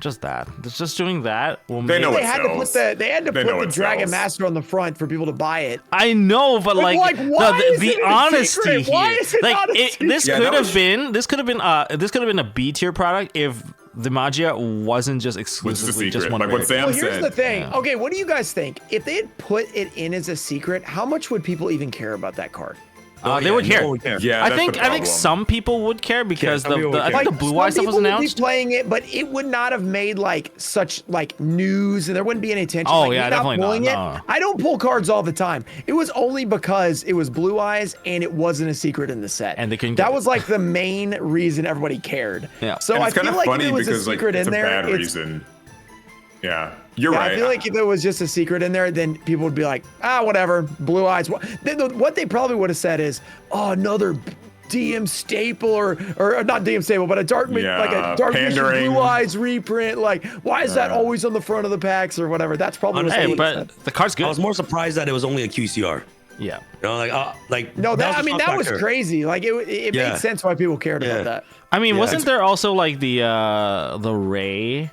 Just that. Just doing that will They make. know They it had to put sells. the They know it Dragon sells. Master on the front for people to buy it. I know, but like why is the it a honesty secret? here. Why is it like not a secret? this Yeah, could that have was- been this could have been a B tier product if the Magia wasn't just exclusively just secret. one. Like what rarity. Sam Well, here's said. the thing. Yeah. Okay, what do you guys think? If they had put it in as a secret, how much would people even care about that card? They would care. Yeah, I that's think the I think problem. some people would care because some people would I care. think the Blue some Eye stuff was people would announced. be playing it, but it would not have made like such like news, and there wouldn't be any attention. Oh, like, yeah, me definitely not, pulling it. no. I don't pull cards all the time. It was only because it was Blue Eyes and it wasn't a secret in the set. And they couldn't get That it. was like the main reason everybody cared. Yeah. So And I it's kind feel of like if funny it was a because like secret it's in a there, bad it's reason. Yeah, you're right. I feel like if it was just a secret in there, then people would be like, whatever, Blue Eyes. What they probably would have said is, oh, another DM staple or not DM staple, but a dark like a dark Mission pandering. Blue Eyes reprint. Like, why is that always on the front of the packs or whatever? That's probably what they Hey, would have but said. the card's I good. was more surprised that it was only a QCR. Yeah. No, that was crazy. crazy. Like it Yeah. made sense why people cared about that. I mean, Yeah. wasn't there also like the Ray?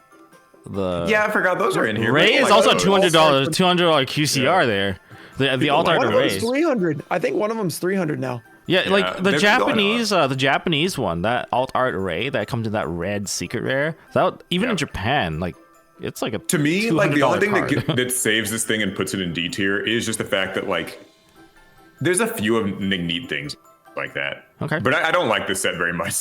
Yeah, I forgot those are in here. Ray People is like also those. $200 QCR there. The alt art One of them Rays. is 300. I think one of them's 300 now. Yeah, like the they've been going Japanese one, that alt art Ray that comes in that red secret rare. That even in Japan, like it's like a To me, like the only thing $200 that saves this thing and puts it in D tier is just the fact that like there's a few of neat things like that. Okay. But I don't like this set very much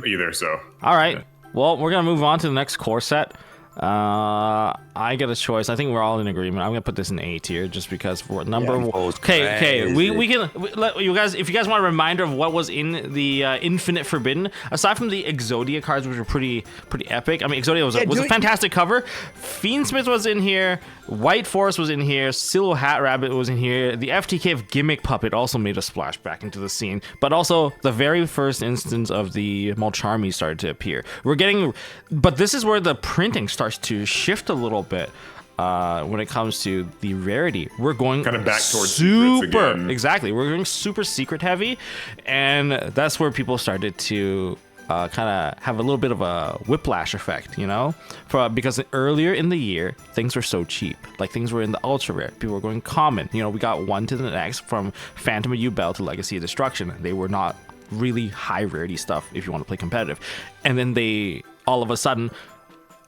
either. So All right. Well, we're gonna move on to the next core set. I get a choice. I think we're all in agreement. I'm gonna put this in A tier just because for number one. Okay. We can let you guys, if you guys want a reminder of what was in the Infinite Forbidden, aside from the Exodia cards, which were pretty epic. I mean, Exodia was a fantastic cover. Fiend Smith was in here. White Forest was in here. Silo Hat Rabbit was in here. The FTK of Gimmick Puppet also made a splash back into the scene. But also the very first instance of the Molcharmi started to appear. But this is where the printing starts to shift a little bit. When it comes to the rarity, we're going Kind of back towards secrets again. exactly. We're going super secret heavy, and that's where people started to kind of have a little bit of a whiplash effect, because earlier in the year things were so cheap. Like things were in the ultra rare, people were going common. We got one to the next from Phantom of Yubel to Legacy of Destruction. They were not really high rarity stuff if you want to play competitive, and then they all of a sudden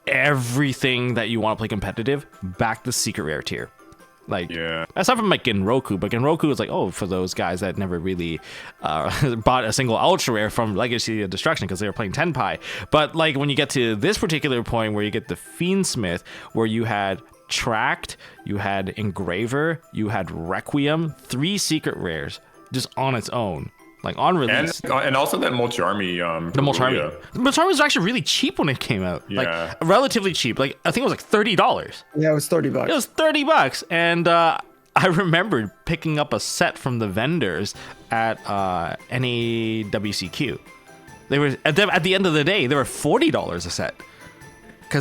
everything that you want to play competitive back to secret rare tier. Like, Yeah. aside from like Genroku, but Genroku is like, oh, for those guys that never really bought a single ultra rare from Legacy of Destruction because they were playing Tenpai. But like when you get to this particular point where you get the Fiend Smith, where you had Tract, you had Engraver, you had Requiem, 3 secret rares just on its own. Like on release. And also that Molcharmi. The Molcharmi. The Molcharmi was actually really cheap when it came out. Yeah. Like relatively cheap. Like I think it was like $30. Yeah, it was $30. It was $30. And I remembered picking up a set from the vendors at NAWCQ. They were at the end of the day, they were $40 a set.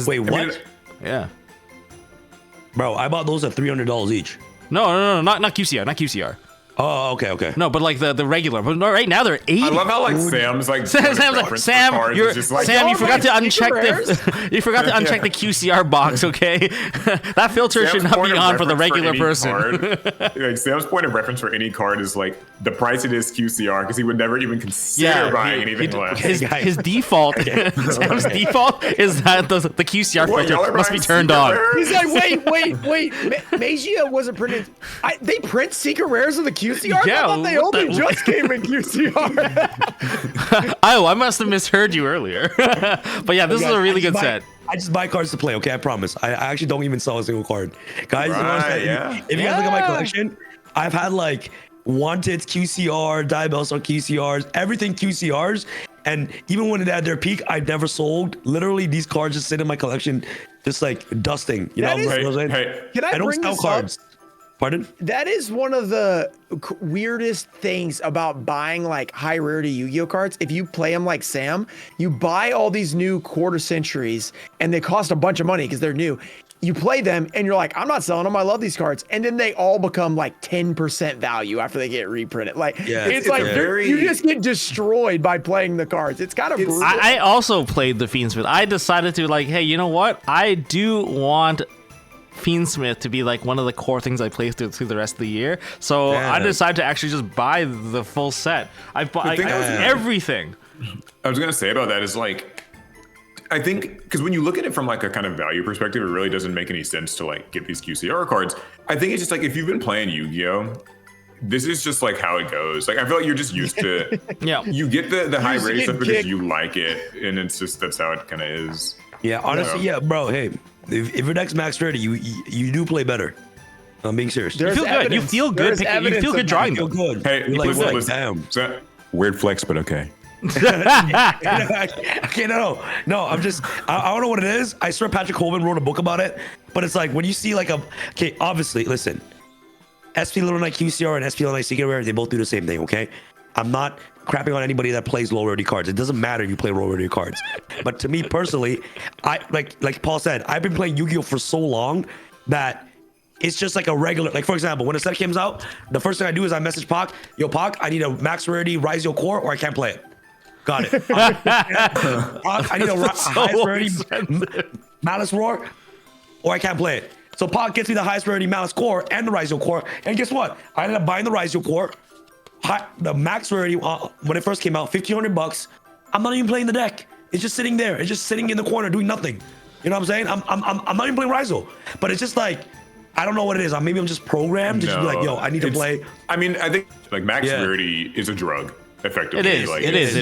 Wait, what? Yeah. Bro, I bought those at $300 each. No, not QCR. Oh, okay. No, but like the regular. But no, right now they're 80. I love how like Sam's like Sam's like, Sam, you forgot to uncheck you forgot to uncheck the QCR box, okay? That filter should not be on for the regular person. Like Sam's point of reference for any card is like the price it is QCR because he would never even consider buying anything less. His default, Sam's default is that the QCR filter must be turned on. He's like, wait. Magia wasn't printed. They print secret rares of the QCR? Yeah, I thought they only just came in QCR. I must have misheard you earlier. But yeah, this is a really good set. I just buy cards to play, okay? I promise. I actually don't even sell a single card. Guys, if you guys look at my collection, I've had like Wanted QCR, Diabellstar QCRs, everything QCRs. And even when they had their peak, I never sold. Literally, these cards just sit in my collection, just like dusting. You know what I'm saying? Can I don't sell cards. Pardon? That is one of the weirdest things about buying like high rarity Yu-Gi-Oh cards. If you play them like Sam, you buy all these new quarter centuries and they cost a bunch of money because they're new. You play them and you're like, I'm not selling them. I love these cards. And then they all become like 10% value after they get reprinted. Like, it's like you just get destroyed by playing the cards. It's kind of brutal. I also played the Fiend Smith. I decided to like, hey, you know what? I do want Fiend Smith to be like one of the core things I play through the rest of the year. So I decided to actually just buy the full set. I bought everything. I was gonna say about that is like, I think because when you look at it from like a kind of value perspective, it really doesn't make any sense to like get these QCR cards. I think it's just like if you've been playing Yu-Gi-Oh, this is just like how it goes. Like I feel like you're just used to you get the high rate stuff because you like it, and it's just that's how it kind of is. Yeah, honestly, bro. Hey, if your deck's max ready, you do play better. I'm being serious. You feel good. You feel good. You feel good drawing them. Good. Hey, like, listen. So, weird flex, but okay. Okay, no. I'm just, I don't know what it is. I swear Patrick Holman wrote a book about it, but it's like when you see like obviously, listen, SP Little Knight QCR and SP Little Knight Secret Rare, they both do the same thing, okay? I'm not crapping on anybody that plays low rarity cards. It doesn't matter if you play low rarity cards. But to me personally, I like Paul said, I've been playing Yu-Gi-Oh for so long that it's just like a regular, like for example, when a set comes out, the first thing I do is I message Pac, yo Pac, I need a max rarity Rise Your Core or I can't play it. Got it. I need a highest rarity Malice Roar or I can't play it. So Pac gets me the highest rarity Malice Core and the Rise Your Core. And guess what? I ended up buying the Rise Your Core. The max rarity when it first came out, $1,500. I'm not even playing the deck. It's just sitting there. It's just sitting in the corner doing nothing. You know what I'm saying? I'm not even playing Rizzo. But it's just like, I don't know what it is. Maybe I'm just programmed to just be like, yo, I need to play. I mean, I think like max rarity is a drug. Effectively, it is. Like, it is.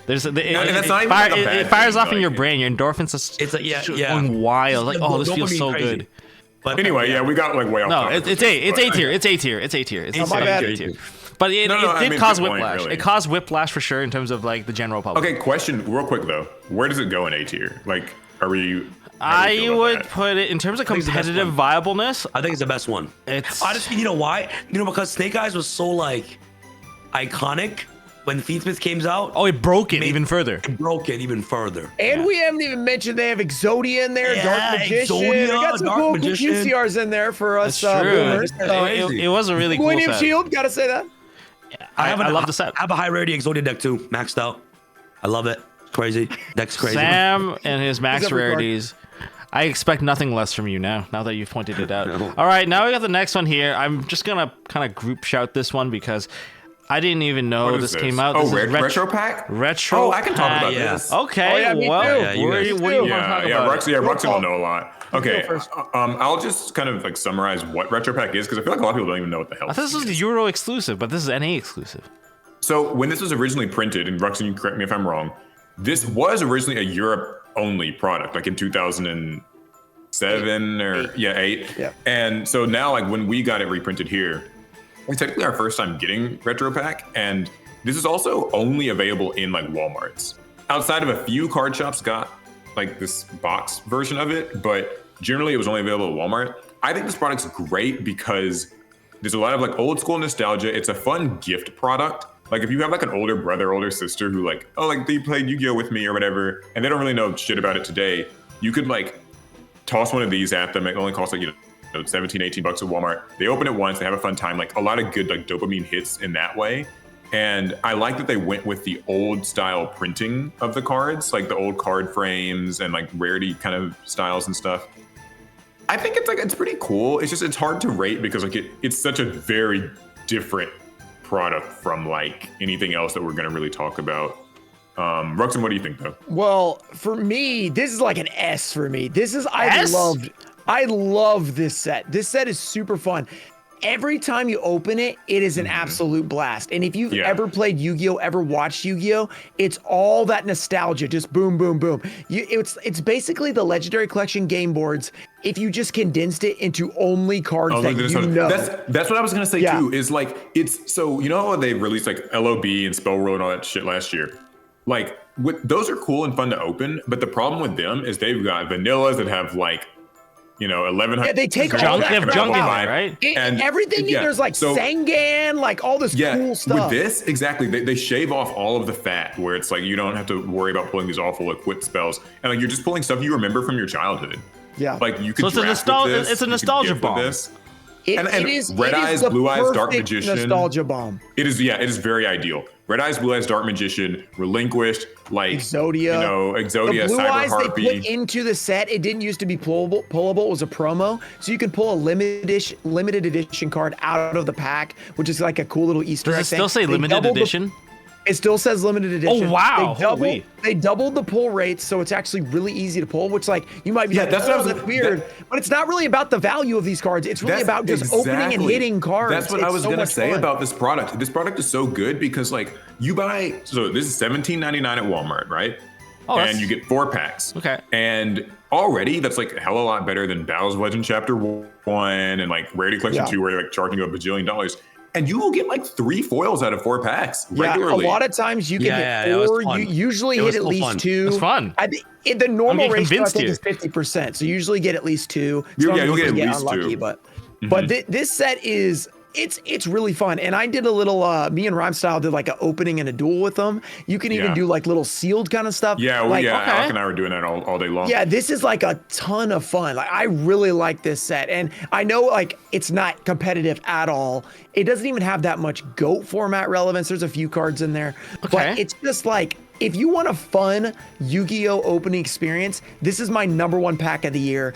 It fires off in your brain. Your endorphins are going wild. Like, oh, this feels so good. But anyway, we got like way off. No, it's A tier. It's A tier. It's A tier. But it did cause whiplash. It caused whiplash for sure in terms of like the general public. Okay, question real quick though. Where does it go in A tier? Like, are we? I would put it in terms of competitive viableness. I think it's the best one. It's honestly, you know why? Because Snake Eyes was so like iconic when Fiend Smith came out. Oh, it broke it even further. And we haven't even mentioned they have Exodia in there, Dark Magician. They got some cool QCRs in there for us. Boomers. It was a really cool Millennium set. Shield, gotta say that. I love the set. I have a high rarity Exodia deck too, maxed out. I love it. Crazy. Deck's crazy. Sam and his max rarities. I expect nothing less from you now that you've pointed it out. All right, now we got the next one here. I'm just gonna kind of group shout this one because I didn't even know What this is came out. Oh, This is retro pack? Retro. Oh, I can talk about yeah. this. Okay. Oh, yeah, me well, too. Yeah, you what do guys you too. want to talk about? Roxy will know a lot. Okay, first. I'll just kind of like summarize what retro pack is because I feel like a lot of people don't even know what the hell. I thought this was the Euro exclusive, but this is NA exclusive. So when this was originally printed, and Roxy, you can correct me if I'm wrong, this was originally a Europe-only product, like in 2007 or 8. Yeah. And so now, like when we got it reprinted here, it's technically our first time getting retro pack, and this is also only available in like Walmarts. Outside of a few card shops got like this box version of it, but generally it was only available at Walmart. I think this product's great because there's a lot of like old school nostalgia. It's a fun gift product. Like if you have like an older brother, older sister who like, oh, like they played Yu-Gi-Oh with me or whatever, and they don't really know shit about it today, you could like toss one of these at them. It only costs like, 17, 18 bucks at Walmart. They open it once, they have a fun time, like a lot of good like dopamine hits in that way. And I like that they went with the old style printing of the cards, like the old card frames and like rarity kind of styles and stuff. I think it's pretty cool. It's just, it's hard to rate because like it's such a very different product from like anything else that we're going to really talk about. Ruxin, what do you think though? Well, for me, this is like an S for me. S? I love this set. This set is super fun. Every time you open it, it is an absolute blast. And if you've ever played Yu-Gi-Oh, ever watched Yu-Gi-Oh, it's all that nostalgia, just boom, boom, boom. It's basically the Legendary Collection game boards if you just condensed it into only cards that you know. That's what I was gonna say too. Is like it's so how they released like LOB and Spell World and all that shit last year. Like those are cool and fun to open, but the problem with them is they've got vanillas that have like 1100. Yeah, they take all junk. that They have crap junk in out. there, right? And everything there's like Sengan, like all this cool stuff. With this, exactly, they shave off all of the fat, where it's like you don't have to worry about pulling these awful equip spells, and like you're just pulling stuff you remember from your childhood. Yeah, like you could. So it's a nostalgia bomb. And Red Eyes, Blue Eyes, Dark Magician. Nostalgia bomb. It is very ideal. Red Eyes, Blue Eyes, Dark Magician, Relinquished, like Exodia. Exodia, the Blue Cyber Eyes Harpy. they put into the set. It didn't used to be pullable. It was a promo, so you can pull a limited edition card out of the pack, which is like a cool little Easter egg. Does it still say limited edition? It still says limited edition. Oh wow! They doubled the pull rates, so it's actually really easy to pull. Which like you might be like, that's weird, but it's not really about the value of these cards. It's really about just opening and hitting cards. That's what I was gonna say about this product. This product is so good because like you buy. So this is $17.99 at Walmart, right? Oh, and you get 4 packs. Okay. And already that's like a hell of a lot better than Battles of Legend Chapter 1 and like Rarity Collection 2, where they're like charging you a bajillion dollars. And you will get like 3 foils out of 4 packs regularly. A lot of times you can hit 4. You usually hit at least 2. It's fun. The normal ratio I think is 50%. So you usually get at least 2. You'll get at least unlucky, 2. But this set is it's really fun. And I did a little me and Rhyme Style did like an opening and a duel with them. You can even do like little sealed kind of stuff. Alec and I were doing that all day long. Yeah, this is like a ton of fun. Like I really like this set. And I know like it's not competitive at all. It doesn't even have that much GOAT format relevance. There's a few cards in there. But it's just like if you want a fun Yu-Gi-Oh opening experience, this is my #1 pack of the year.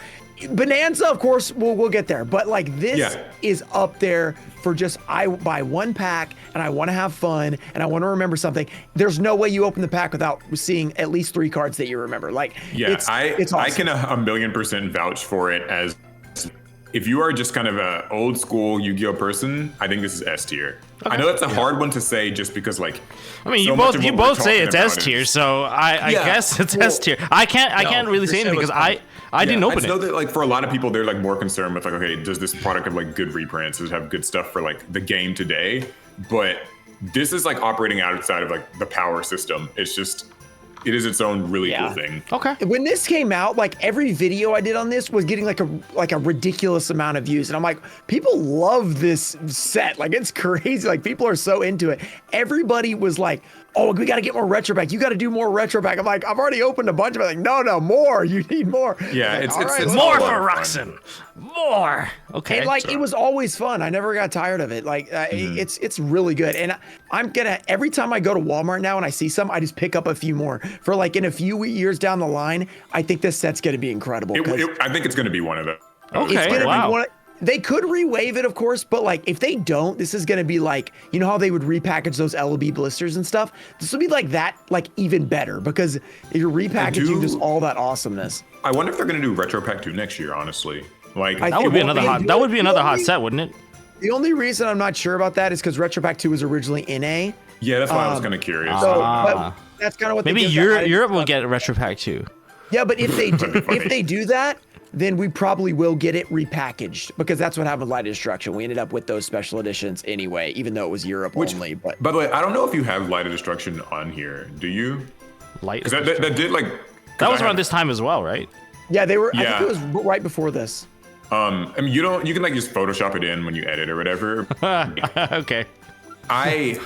Bonanza, of course, we'll get there, but like this is up there for just I buy 1 pack and I want to have fun and I want to remember something. There's no way you open the pack without seeing at least 3 cards that you remember. Like, it's awesome. I can 1,000,000% vouch for it. As if you are just kind of a old school Yu-Gi-Oh person, I think this is S tier. Okay. I know that's a hard one to say just because like you both say it's S tier, so I guess it's S tier. I can't really say anything because I didn't open it. I know that like for a lot of people they're like more concerned with like, okay, does this product have like good reprints? Does it have good stuff for like the game today? But this is like operating outside of like the power system. It is its own really cool thing. Okay. When this came out, like every video I did on this was getting like a ridiculous amount of views. And I'm like, people love this set. Like it's crazy. Like people are so into it. Everybody was like, oh, we got to get more retro back. You got to do more retro back. I'm like, I've already opened a bunch of it. Like, no, more. You need more. Yeah, like, it's more for Ruxin. More. Okay. And like, it was always fun. I never got tired of it. Like, it's really good. And every time I go to Walmart now and I see some, I just pick up a few more for like in a few years down the line. I think this set's going to be incredible. I think it's going to be one of them. Okay. It's gonna be They could re-wave it, of course, but like if they don't, this is gonna be like, you know how they would repackage those LB blisters and stuff? This would be like that, like even better, because you're repackaging just all that awesomeness. I wonder if they're gonna do Retro Pack 2 next year, honestly. Like that would be another hot set, wouldn't it? The only reason I'm not sure about that is because Retro Pack 2 was originally NA. Yeah, that's why I was kind of curious. So but that's kind of what maybe Europe will get Retro Pack 2. Yeah, but if they do that, then we probably will get it repackaged, because that's what happened with Light Destruction. We ended up with those special editions anyway, even though it was Europe only. But by the way, I don't know if you have Light Destruction on here. Do you? Light. Because that did like. That was around this time as well, right? Yeah, they were. Yeah. I think it was right before this. I mean, you can like just Photoshop it in when you edit or whatever. Okay.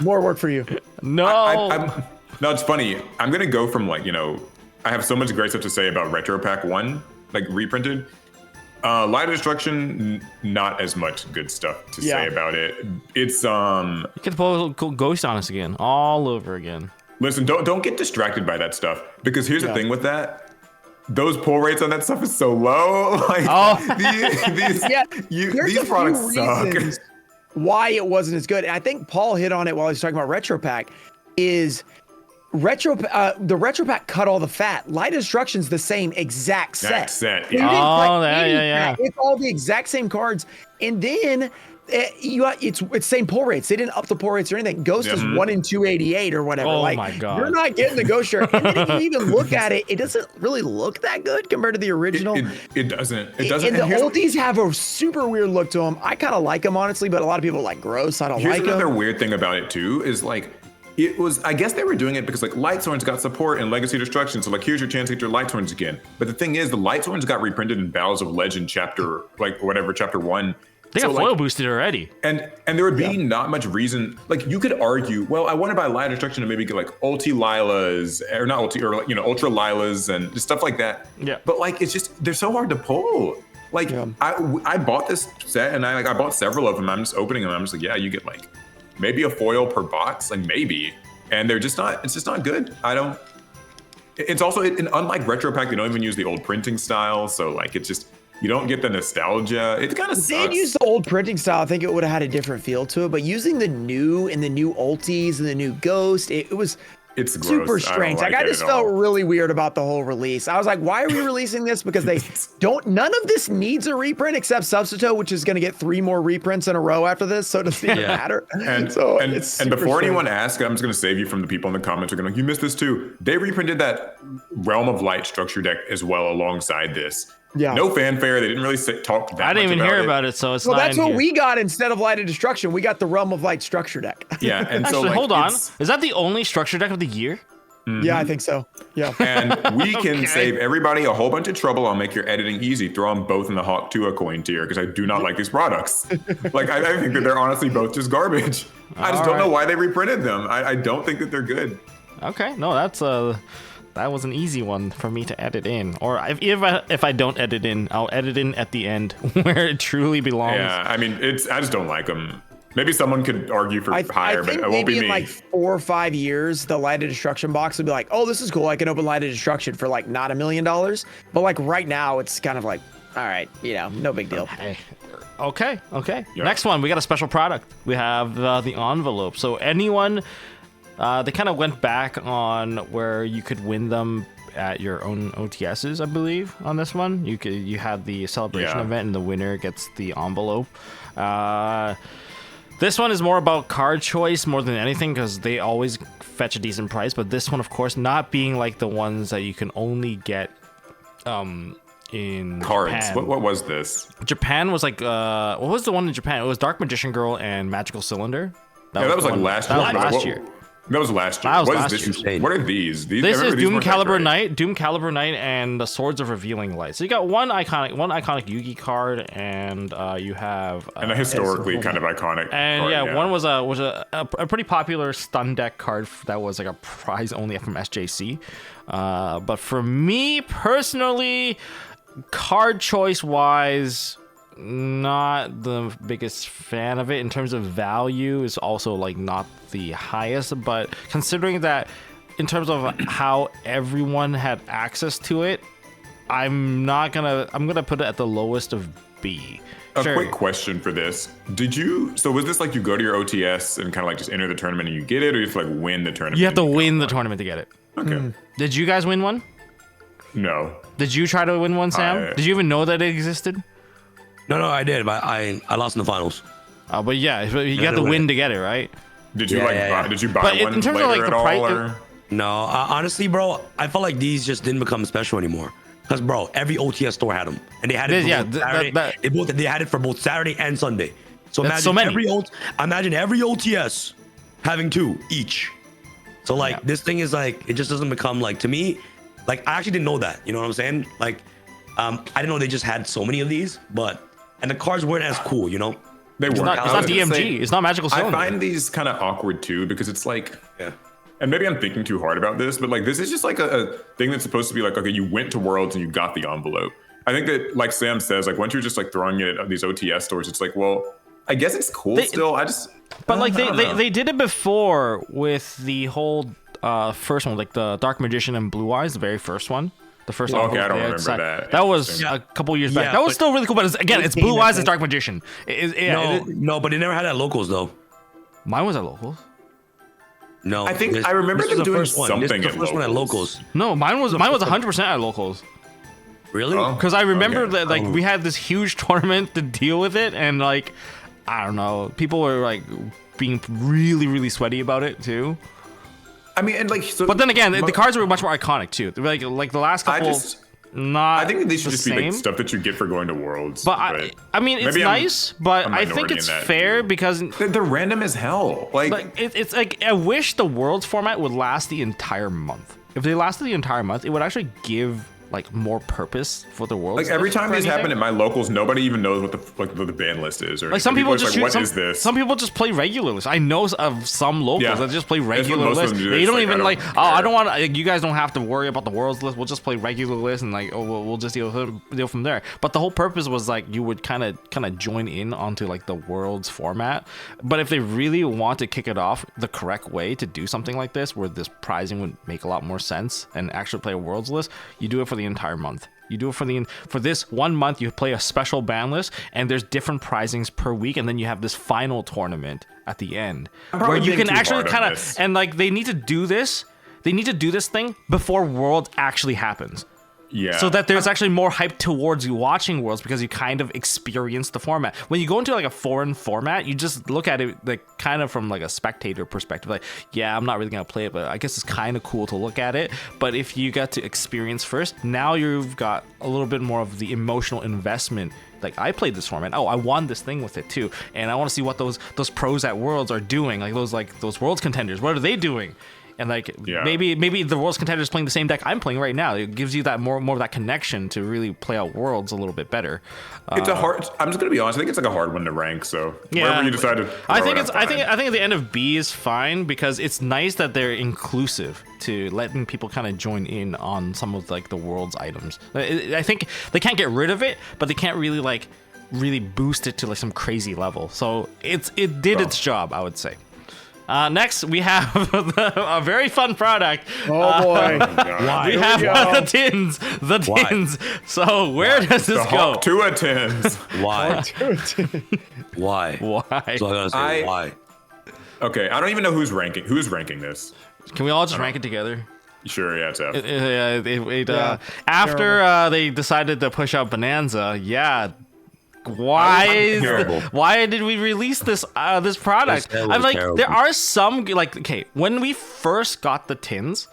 More work for you. No. No, it's funny. I'm gonna go from like, I have so much great stuff to say about Retro Pack 1, like reprinted. Light Destruction, not as much good stuff to say about it. It's You can pull Ghost on us again, all over again. Listen, don't get distracted by that stuff, because here's the thing with that. Those pull rates on that stuff is so low. Like these products suck. Why it wasn't as good. And I think Paul hit on it while he was talking about Retro Pack. Is the Retro Pack cut all the fat. Light Destruction's the same exact set. Yeah. It's all the exact same cards. And then it's same pull rates. They didn't up the pull rates or anything. Ghost is 1 in 288 or whatever. Oh my god. You're not getting the Ghost share. And then if you even look at it, it doesn't really look that good compared to the original. It doesn't. It doesn't. And the oldies have a super weird look to them. I kind of like them, honestly, but a lot of people are like, gross. I don't like them. Here's another weird thing about it too, is like, I guess they were doing it because like Light Sworns got support in Legacy Destruction, so like here's your chance to get your Light Sworns again. But the thing is, the Light Sworns got reprinted in Battles of Legend chapter 1. They got foil boosted already. And there would be not much reason, like you could argue, well, I want to buy Light Destruction and maybe get like Ulti Lilas, or not Ulti, or like, Ultra Lilas and stuff like that. Yeah. But like, it's just, they're so hard to pull. Like I bought this set and I bought several of them. I'm just opening them. I'm just like, yeah, you get like maybe a foil per box, like maybe. And they're just not, it's just not good. It's also, unlike Retro Pack, they don't even use the old printing style. So like, it's just, you don't get the nostalgia. It kind of sucks. If they had used the old printing style, I think it would have had a different feel to it. But using the new ultis and the new Ghost, it's super strange. Like I just felt really weird about the whole release. I was like, why are we releasing this? Because none of this needs a reprint except Substitute, which is going to get 3 more reprints in a row after this. So it doesn't even matter. And before anyone asks, I'm just going to save you from the people in the comments who are going to, you missed this too. They reprinted that Realm of Light structure deck as well alongside this. Yeah. No fanfare. They didn't really talk that much. I didn't even hear about it, so it's not. Well, that's what here. We got instead of Light of Destruction. We got the Realm of Light structure deck. Yeah, and actually, hold on. Is that the only structure deck of the year? Mm-hmm. Yeah, I think so. Yeah. And we can save everybody a whole bunch of trouble. I'll make your editing easy. Throw them both in the Hawk Tua coin tier because I do not like these products. Like I think that they're honestly both just garbage. I just don't know why they reprinted them. I don't think that they're good. Okay, no, that was an easy one for me to edit in. Or if I don't edit in, I'll edit in at the end where it truly belongs. Yeah, I mean, I just don't like them. Maybe someone could argue for higher, but it won't be me. In like 4 or 5 years, the Light of Destruction box would be like, oh, this is cool. I can open Light of Destruction for like not $1 million. But like right now, it's kind of like, all right, no big deal. Okay. Yep. Next one, we got a special product. We have the envelope. So anyone... they kind of went back on where you could win them at your own OTSs, I believe, on this one. You had the celebration event, and the winner gets the envelope. This one is more about card choice more than anything because they always fetch a decent price. But this one, of course, not being like the ones that you can only get in cards. Japan. What was this? Japan was like what was the one in Japan? It was Dark Magician Girl and Magical Cylinder. That was like last year. That was last year. That was last year. What are these? This is Doom Caliber Knight, and the Swords of Revealing Light. So you got one iconic Yugi card, and you have and a historically kind of iconic. And card, one was a pretty popular stun deck card that was like a prize only from SJC. But for me personally, card choice wise, not the biggest fan of it. In terms of value, is also like not the highest, but considering that in terms of how everyone had access to it, I'm gonna put it at the lowest of be. A quick question for this. So was this like you go to your OTS and kind of like just enter the tournament and you get it, or you have to like win the tournament? You have to win the tournament to get it. Okay. Did you guys win one? No. Did you try to win one, Sam? Did you even know that it existed? No, I did, but I lost in the finals. But yeah, you got to win to get it, right? Did you did you buy But one in terms later of like at the all? price, Or? No, honestly, bro, I felt like these just didn't become special anymore. Because, bro, every OTS store had them, and they had it for both Saturday. They had it for both Saturday and Sunday. So imagine every OTS having 2 each. So like this thing is like, it just doesn't become like, to me, like I actually didn't know that. You know what I'm saying? Like, I didn't know they just had so many of these, and the cards weren't as cool. You know, They it's weren't. not DMG. It's not Magical Cylinder. I find these kind of awkward too, because it's like, and maybe I'm thinking too hard about this, but like this is just like a thing that's supposed to be like, okay, you went to Worlds and you got the envelope. I think that, like Sam says, like once you're just like throwing it at these OTS stores, it's like, well, I guess it's cool still. But like they did it before with the whole first one, like the Dark Magician and Blue Eyes, the very first one. The first one. Okay, I don't remember that. That was a couple years back. That was still really cool, but it's Blue Eyes as Dark Magician. No, but they never had that locals though. Mine was at locals. No, I think I remember them doing something this is the first one at locals. No, mine was 100% at locals. Really? Because I remember that like we had this huge tournament to deal with it, and like I don't know, people were like being really, really sweaty about it too. I mean, and like, so, but then again, the cards were much more iconic too. Like the last couple. I think they should just be like stuff that you get for going to Worlds. But I mean, it's nice, but I think it's fair because they're random as hell. Like it's like I wish the Worlds format would last the entire month. If they lasted the entire month, it would actually give like more purpose for the Worlds. Like every time these happen at my locals, nobody even knows what the ban list is. Or like some people just what is this? Some people just play regular lists. I know of some locals that just play regular lists. They don't even like. I don't want. You guys don't have to worry about the Worlds list. We'll just play regular lists and like, we'll just deal from there. But the whole purpose was like you would kind of join in onto like the Worlds format. But if they really want to kick it off the correct way to do something like this, where this prizing would make a lot more sense and actually play a Worlds list, you do it for the entire month. You do it for this 1 month. You play a special ban list, and there's different prizings per week, and then you have this final tournament at the end where you can actually kind of and like they need to do this. They need to do this thing before Worlds actually happens. Yeah. So that there's actually more hype towards you watching Worlds because you kind of experience the format. When you go into like a foreign format, you just look at it like kind of from like a spectator perspective. Like, yeah, I'm not really gonna play it, but I guess it's kind of cool to look at it. But if you got to experience first, now you've got a little bit more of the emotional investment. Like I played this format. Oh, I won this thing with it too, and I want to see what those pros at Worlds are doing. Like those Worlds contenders. What are they doing? And like maybe the Worlds contender is playing the same deck I'm playing right now. It gives you that more of that connection to really play out Worlds a little bit better. It's a hard. I'm just gonna be honest. I think it's like a hard one to rank. So wherever you decide to, I think at the end of B is fine because it's nice that they're inclusive to letting people kind of join in on some of like the Worlds items. I think they can't get rid of it, but they can't really boost it to like some crazy level. So it did its job, I would say. Next, we have a very fun product. Oh boy! We have the tins. The tins. So where does this go? To a tins. Why? Why? Why? So I gotta say why. Okay, I don't even know who's ranking this. Can we all just rank it together? Sure, yeah, it's F. After they decided to push out Bonanza, why did we release this product? I'm like, terrible. There are some like, okay, when we first got the tins,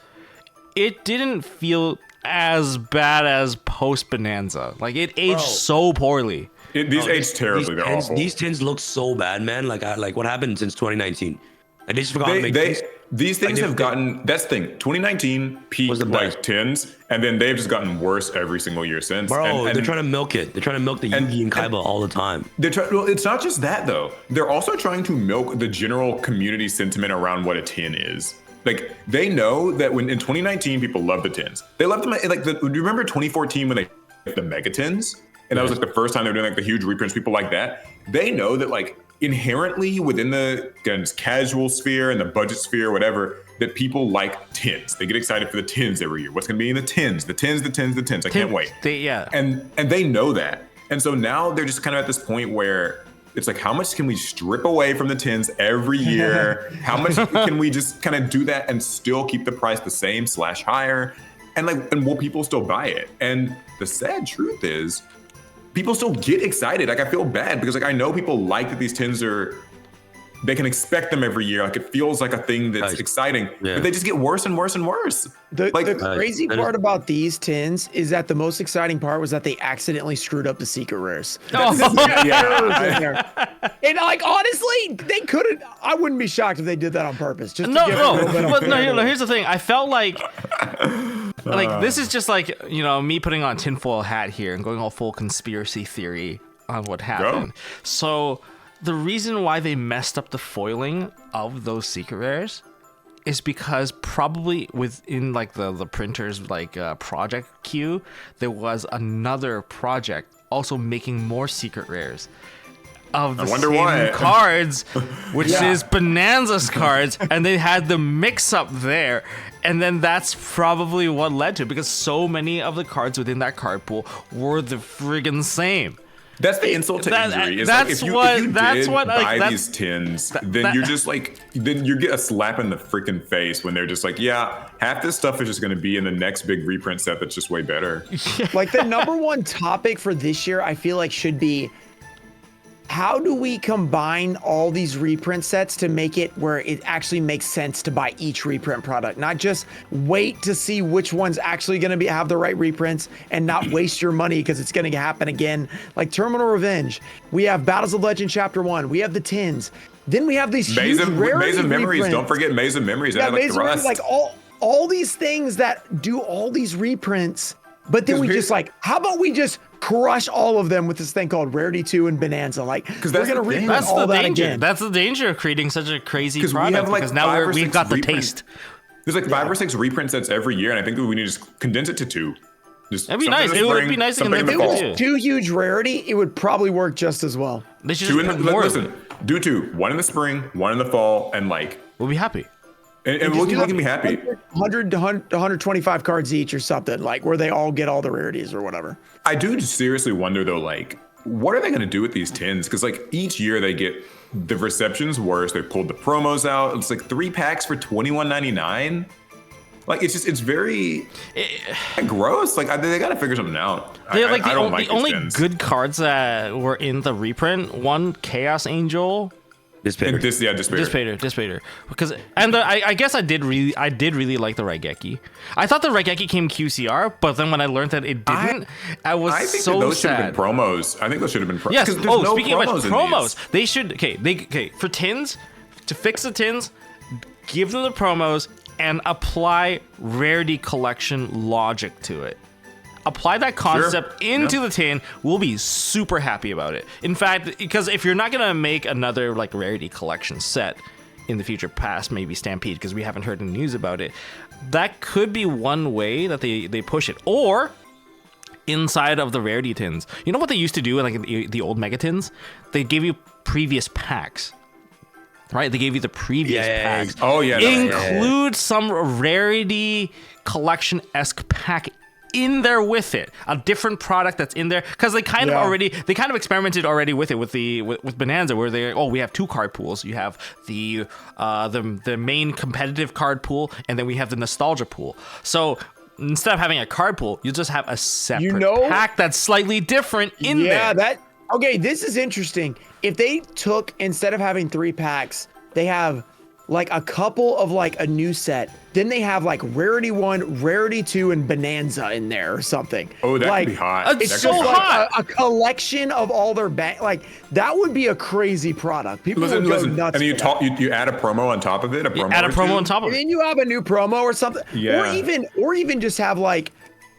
it didn't feel as bad as post Bonanza. Like it aged so poorly. These aged terribly. They're awful. These tins look so bad, man. Like what happened since 2019? And they just forgot to make tins. These things have gotten, that's the thing, 2019 peaked like tins, and then they've just gotten worse every single year since. Bro, they're trying to milk it. They're trying to milk the Yugioh and Kaiba all the time. Well, it's not just that, though. They're also trying to milk the general community sentiment around what a tin is. Like, they know that when in 2019, people love the tins. They love them, like, do you remember 2014 when they the mega tins? And that was like the first time they were doing like the huge reprints, people like that. They know that like inherently within the casual sphere and the budget sphere, whatever, that people like tins. They get excited for the tins every year. What's going to be in the tins? The tins. I can't wait. And they know that. And so now they're just kind of at this point where it's like, how much can we strip away from the tins every year? How much can we just kind of do that and still keep the price the same / higher? And will people still buy it? And the sad truth is, people still get excited. Like, I feel bad because I know people like that these tins they can expect them every year. Like, it feels like a thing that's exciting, but they just get worse and worse and worse. The crazy part about these tins is that the most exciting part was that they accidentally screwed up the secret rares. Yeah. And honestly, they couldn't. I wouldn't be shocked if they did that on purpose. Just here's the thing. I felt like this is just me putting on tinfoil hat here and going all full conspiracy theory on what happened. So the reason why they messed up the foiling of those secret rares is because probably within the printer's project queue, there was another project also making more secret rares of the same cards, which is Bonanza's cards, and they had the mix up there. And then that's probably what led to it, because so many of the cards within that card pool were the friggin' same. That's the insult to injury. It's if you buy these tins, then you're just then you get a slap in the freaking face when they're just half this stuff is just going to be in the next big reprint set that's just way better. The number one topic for this year, I feel like, should be, how do we combine all these reprint sets to make it where it actually makes sense to buy each reprint product, not just wait to see which one's actually going to have the right reprints and not waste your money because it's going to happen again. Like Terminal Revenge, we have Battles of Legend Chapter 1, we have the tins, then we have these Maze of Memories. reprints. Don't forget Maze of Memories. Yeah, Maze of Memories, all these things that do all these reprints, but then we just how about we just crush all of them with this thing called Rarity 2 and Bonanza? We're gonna reprint all that again. That's the danger of creating such a crazy product, because now we've got the taste. There's 5 or 6 reprint sets every year, and I think we need to just condense it to 2. That'd be nice. It would be nice if it was 2 huge Rarity, it would probably work just as well. They should listen, do 2. 1 in the spring, 1 in the fall, and we'll be happy. And we can be happy. 100 to 125 cards each or something, where they all get all the rarities or whatever. I do seriously wonder though, what are they going to do with these tins? Because each year they get the reception's worse. They pulled the promos out. It's 3 packs for $21.99. It's very gross. They got to figure something out. The only good cards that were in the reprint, one Chaos Angel. Dispater. Because I guess I did really like the Raigeki. I thought the Raigeki came QCR, but then when I learned that it didn't, I was I think so those should sad. have been promos. I think those should have been promos. Yes. No Speaking of promos, these. they should. For tins, to fix the tins, give them the promos and apply Rarity Collection logic to it. Apply that concept into the tin. We'll be super happy about it. In fact, because if you're not gonna make another Rarity Collection set in the future, past maybe Stampede, because we haven't heard any news about it, that could be one way that they push it. Or inside of the Rarity tins, you know what they used to do in the old Mega tins? They give you previous packs. Right, they gave you the previous packs. Oh yeah. Include some Rarity Collection-esque pack in there with it, a different product that's in there, because they kind of experimented already with it with Bonanza, where we have 2 card pools. You have the main competitive card pool, and then we have the nostalgia pool. So instead of having a card pool, you just have a separate pack that's slightly different in there. Okay, this is interesting. If they took, instead of having 3 packs, they have a couple of a new set, then they have Rarity 1, Rarity 2, and Bonanza in there or something. Oh, that could be hot. It's so hot. A collection of all their that would be a crazy product. People would go nuts. And you add a promo on top of it. Add a promo on top of it. And then you have a new promo or something. Yeah. Or even just have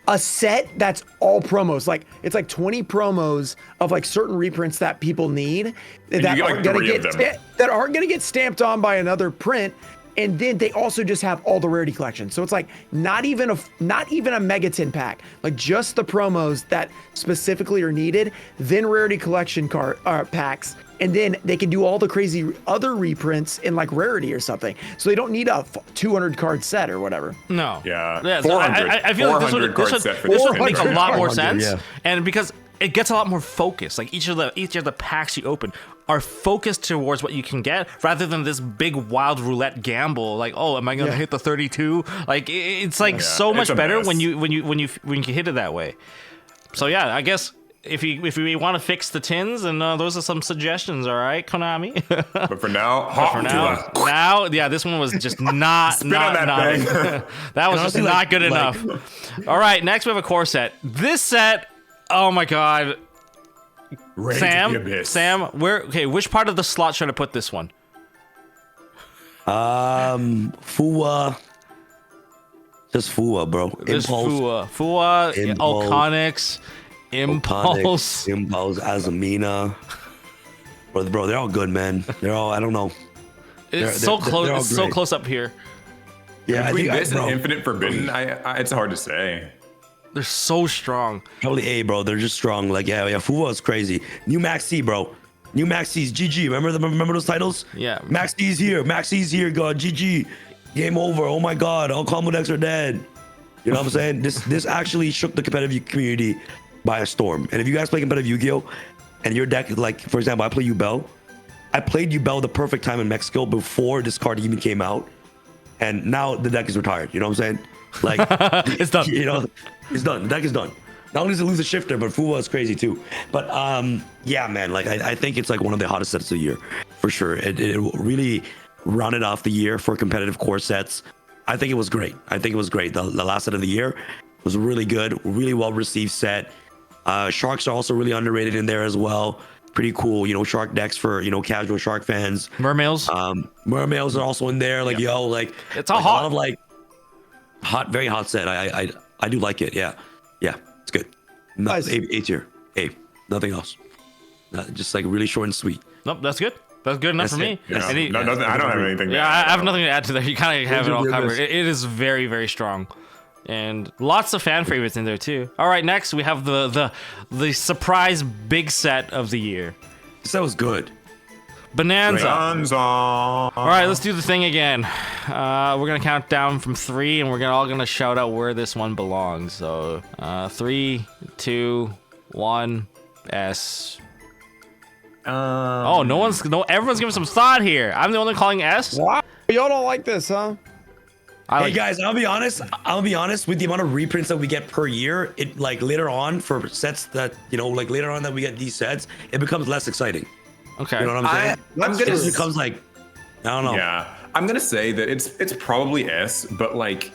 a set that's all promos. It's 20 promos of certain reprints that people need that aren't gonna get stamped on by another print. And then they also just have all the Rarity Collection. So it's not even a Megatin pack, just the promos that specifically are needed, then Rarity Collection packs, and then they can do all the crazy other reprints in Rarity or something. So they don't need a 200 card set or whatever. No. Yeah. So I feel like this would make a lot more sense. Yeah. And because it gets a lot more focused. Like each of the packs you open are focused towards what you can get, rather than this big wild roulette gamble. Like, oh, am I gonna hit the 32? Like it's like so much better when you hit it that way. So yeah, I guess if we want to fix the tins, and those are some suggestions, all right, Konami. But for now, this one was just not that was just not good enough. All right, next we have a core set. This set, oh my god, Sam, which part of the slot should I put this one? Fua. Just Fua, bro. Fua, Iconics. Impulse, Azamina. Bro, they're all good, man. They're all, I don't know. It's so close. It's so close up here. Yeah, between this and Infinite Forbidden, it's hard to say. They're so strong. Probably A, bro. They're just strong. Like, yeah, Fuwa is crazy. New Max C, bro. New Max C's GG. Remember those titles? Yeah. Max C's here. God, GG. Game over. Oh my God. All combo decks are dead. You know what I'm saying? This actually shook the competitive community by a storm. And if you guys play competitive Yu-Gi-Oh! And your deck, like, for example, I play Yubel. I played Yubel the perfect time in Mexico before this card even came out. And now the deck is retired. You know what I'm saying? Like, it's done. You know, it's done. The deck is done. Not only does it lose a shifter, but Fuwa is crazy too. But yeah, man, like I think it's like one of the hottest sets of the year for sure. It really rounded off the year for competitive core sets. I think it was great. The last set of the year was really good, really well received set. Sharks are also really underrated in there as well. Pretty cool, you know, shark decks for, you know, casual shark fans. Mermails. Mermails are also in there. Like, yo, like it's all hot. A lot of like hot, very hot set. I do like it. Yeah, it's good. Nice. A tier. A. Nothing else. Just like really short and sweet. Nope, that's good. That's good enough for me. Yeah. Nothing, I don't have anything. Yeah, I have nothing to add to that. You kind of have it all covered. It is very, very strong. And lots of fan favorites in there too. All right, next we have the surprise big set of the year. This set was good. Bonanza. All right, let's do the thing again. We're gonna count down from 3, and we're all gonna shout out where this one belongs. So 3, 2, 1, S. Everyone's giving some thought here. I'm the only calling S. Wow, y'all don't like this, huh? Hey guys, I'll be honest with the amount of reprints that we get per year, it like later on for sets that, you know, like later on that we get these sets, it becomes less exciting. Okay. You know what I'm saying? It just becomes like, I don't know. Yeah. I'm gonna say that it's probably S, but like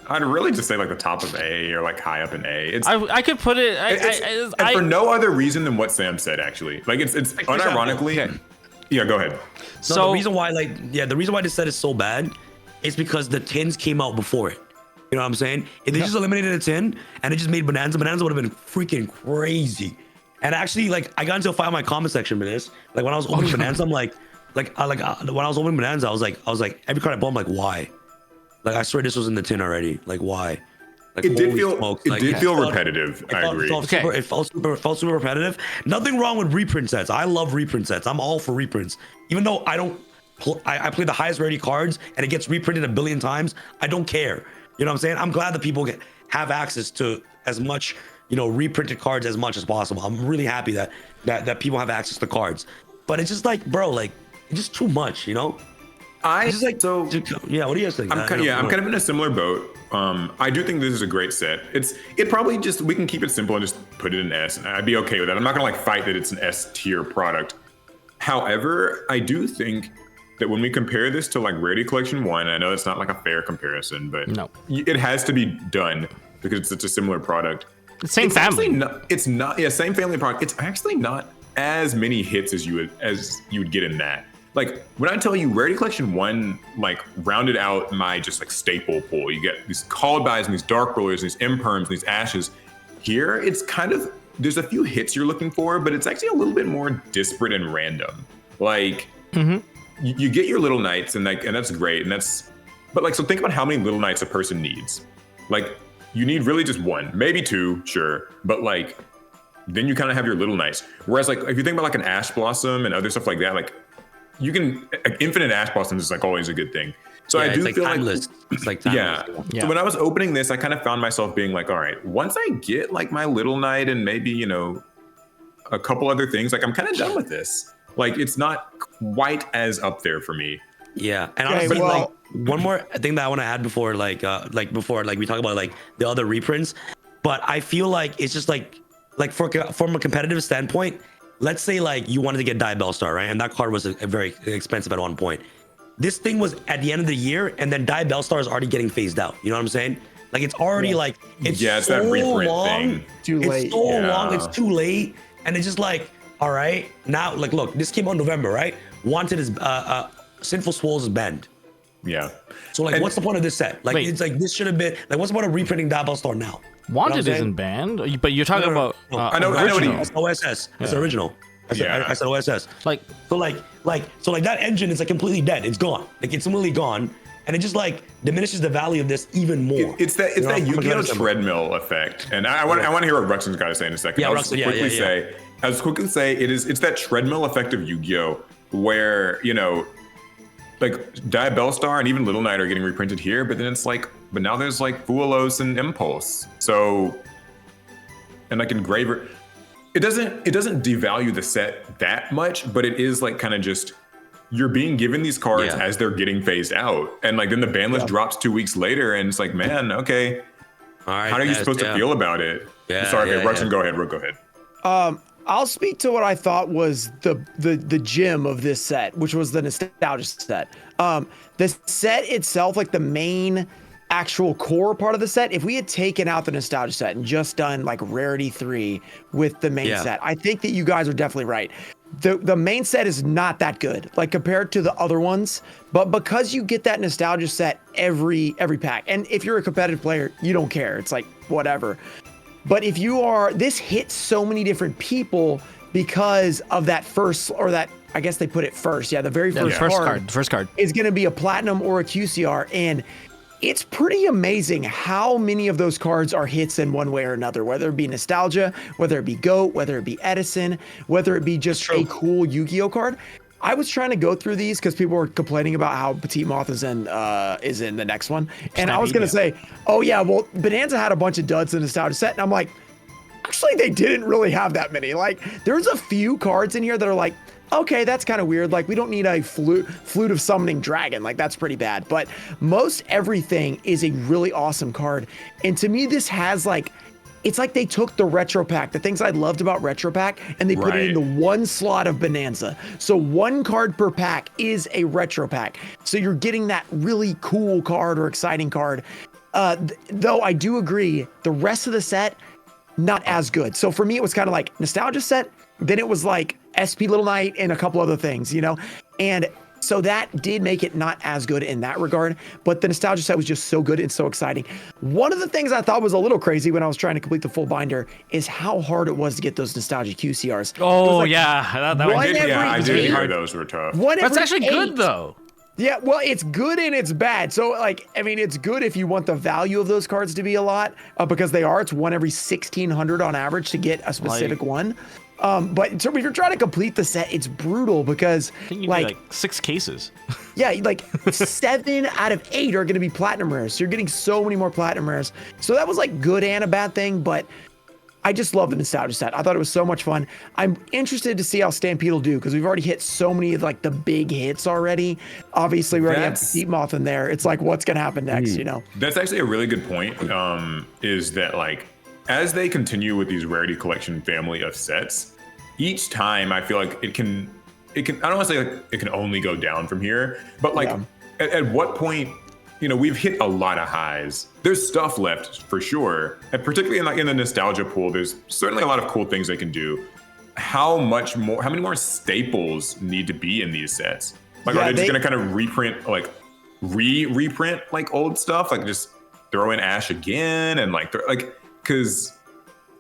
I'd really just say like the top of A or like high up in A. I could put it and for no other reason than what Sam said actually. Like it's unironically. Okay. Yeah, go ahead. So the reason why this set is so bad is because the tins came out before it. You know what I'm saying? If they just eliminated a tin and it just made Bonanza would have been freaking crazy. And actually, like, I got into a fight in my comment section with this. Like when I was opening Bonanza, I'm when I was opening Bonanza, I was like, every card I bought, I'm like, why? Like, I swear this was in the tin already. Like, why? Like, it did feel repetitive. I agree. It felt super repetitive. Nothing wrong with reprint sets. I love reprint sets. I'm all for reprints. Even though I play the highest rarity cards and it gets reprinted a billion times, I don't care. You know what I'm saying? I'm glad that people have access to as much, you know, reprinted cards as much as possible. I'm really happy that people have access to cards. But it's just like, bro, like, it's just too much, you know? What do you guys think? I'm kind of in a similar boat. I do think this is a great set. It probably just, we can keep it simple and just put it in S, and I'd be okay with that. I'm not gonna like fight that it's an S tier product. However, I do think that when we compare this to like Rarity Collection 1, I know it's not like a fair comparison, but no, it has to be done because it's such a similar product. Same family. Same family product. It's actually not as many hits as you would get in that. Like when I tell you Rarity Collection 1 like rounded out my just like staple pool. You get these called bys and these dark rollers, these imperms, and these ashes. Here it's kind of, there's a few hits you're looking for, but it's actually a little bit more disparate and random. Like you get your little knights and that's great, but like, so think about how many little knights a person needs. Like you need really just one, maybe two, sure, but like then you kind of have your little knights. Whereas like if you think about like an Ash Blossom and other stuff like that, like you can, infinite Ash Blossoms is like always a good thing. So I do feel timeless. It's like timeless. Yeah. So when I was opening this, I kind of found myself being like, all right, once I get like my little knight and maybe, you know, a couple other things, like I'm kind of done with this. Like it's not quite as up there for me. Yeah, and Okay, honestly, well- like one more thing that I want to add before we talk about like the other reprints, but I feel like it's just like from a competitive standpoint, let's say like you wanted to get Diabell Star, right? And that card was a very expensive at one point. This thing was at the end of the year, and then Diabell Star is already getting phased out. You know what I'm saying? Like it's already like it's Yeah, it's so that reprint long. thing. Too late. It's so Yeah. long. It's too late, and it's just like, all right, now like look, this came out in November, right? Wanted is Sinful Souls is banned. Yeah. So like, And- what's the point of this set? Like, Wait. it's like this should have been like, what's the point of reprinting Diabell Star now? You know what I'm Wanted saying? isn't banned, but you're talking No. about I know what he- original. It's OSS. It's Yeah. original. I said OSS. Like So like that engine is like completely dead. It's gone. Like it's completely gone, and it just like diminishes the value of this even more. It's that You know, from a Yu-Gi-Oh competitive standpoint. treadmill effect, and I want to hear what Ruxin's got to say in a second. Yeah, I'll Ruxin, just yeah, quickly yeah. say it's that treadmill effect of Yu-Gi-Oh, where like Diabell Star and even Little Knight are getting reprinted here, but then it's like, but now there's like Fuelos and Impulse, so and like Engraver. It doesn't devalue the set that much, but it is like kind of just you're being given these cards Yeah. as they're getting phased out, and like then the ban list drops 2 weeks later, and it's like, man, okay, All right, how are you guys, supposed to feel about it? Yeah, Sorry, okay, yeah, Ruxin, yeah. go ahead, go ahead. I'll speak to what I thought was the gem of this set, which was the nostalgia set. The set itself, like the main actual core part of the set, if we had taken out the nostalgia set and just done like Rarity 3 with the main Yeah. set, I think that you guys are definitely right. The main set is not that good, like compared to the other ones, but because you get that nostalgia set every pack, and if you're a competitive player, you don't care. It's like whatever. But if you are, this hits so many different people because of that first, or that, I guess they put it first. Yeah, the very the first, first card. is going to be a platinum or a QCR. And it's pretty amazing how many of those cards are hits in one way or another, whether it be nostalgia, whether it be GOAT, whether it be Edison, whether it be just a cool Yu-Gi-Oh card. I was trying to go through these because people were complaining about how Petite Moth is in the next one. And I was going to say, oh yeah, well, Bonanza had a bunch of duds in the nostalgia set. And I'm like, actually, they didn't really have that many. Like, there's a few cards in here that are like, okay, that's kind of weird. Like, we don't need a flute of summoning dragon. Like, that's pretty bad. But most everything is a really awesome card. And to me, this has like, it's like they took the retro pack, the things I loved about retro pack, and they put it in the one slot of Bonanza. So one card per pack is a retro pack. So you're getting that really cool card or exciting card. Though I do agree, the rest of the set, not as good. So for me, it was kind of like nostalgia set. Then it was like SP Little Knight and a couple other things, And so that did make it not as good in that regard. But the nostalgia set was just so good and so exciting. One of the things I thought was a little crazy when I was trying to complete the full binder is how hard it was to get those nostalgia QCRs. Oh yeah, that one was every I did eight- hear those were tough. One That's every actually good 8. though. Yeah, well, it's good and it's bad. So, like, I mean, it's good if you want the value of those cards to be a lot, because they are. It's one every 1,600 on average to get a specific one. But so if you're trying to complete the set, it's brutal because, I think you like, need like 6 cases. yeah, like 7 out of 8 are going to be platinum rares. So you're getting so many more platinum rares. So that was like good and a bad thing, but I just love the nostalgia set. I thought it was so much fun. I'm interested to see how Stampede will do because we've already hit so many of like the big hits already. Obviously, we already have Petite Moth in there. It's like, what's going to happen next, That's actually a really good point. Is that like as they continue with these Rarity Collection family of sets, each time I feel like it can. I don't want to say like it can only go down from here, but like at what point? We've hit a lot of highs. There's stuff left for sure, and particularly in the nostalgia pool, there's certainly a lot of cool things they can do. How many more staples need to be in these sets? Like, are they just gonna kind of reprint, like reprint like old stuff, like just throw in Ash again, and because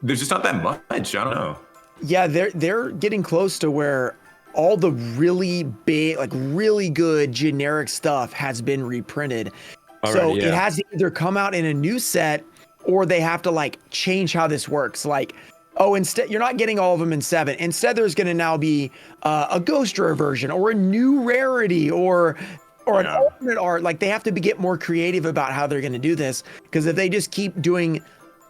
there's just not that much. I don't know. Yeah, they're getting close to where all the really big, like really good generic stuff has been reprinted. It has to either come out in a new set or they have to like change how this works. Like, instead you're not getting all of them in 7. Instead, there's going to now be a Ghost Rare version or a new rarity or an alternate art. Like they have to get more creative about how they're going to do this, because if they just keep doing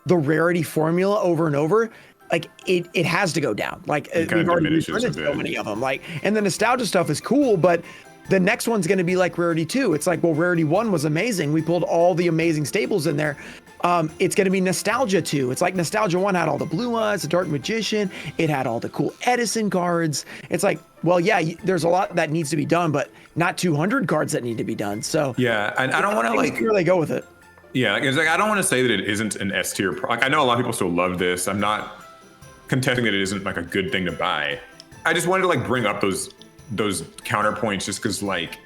the rarity formula over and over, like it has to go down. Like kind we've of already diminishes reprinted a so bit. many of them. Like, and the nostalgia stuff is cool, but the next one's going to be like Rarity 2. It's like, well, Rarity 1 was amazing. We pulled all the amazing staples in there. It's going to be Nostalgia 2. It's like Nostalgia 1 had all the Blue Eyes, the Dark Magician. It had all the cool Edison cards. It's like, well, yeah, there's a lot that needs to be done, but not 200 cards that need to be done. So Yeah, and I don't want to like where they go with it. Yeah, it's like I don't want to say that it isn't an S tier. Like I know a lot of people still love this. I'm not contesting that it isn't like a good thing to buy. I just wanted to like bring up those counterpoints just because like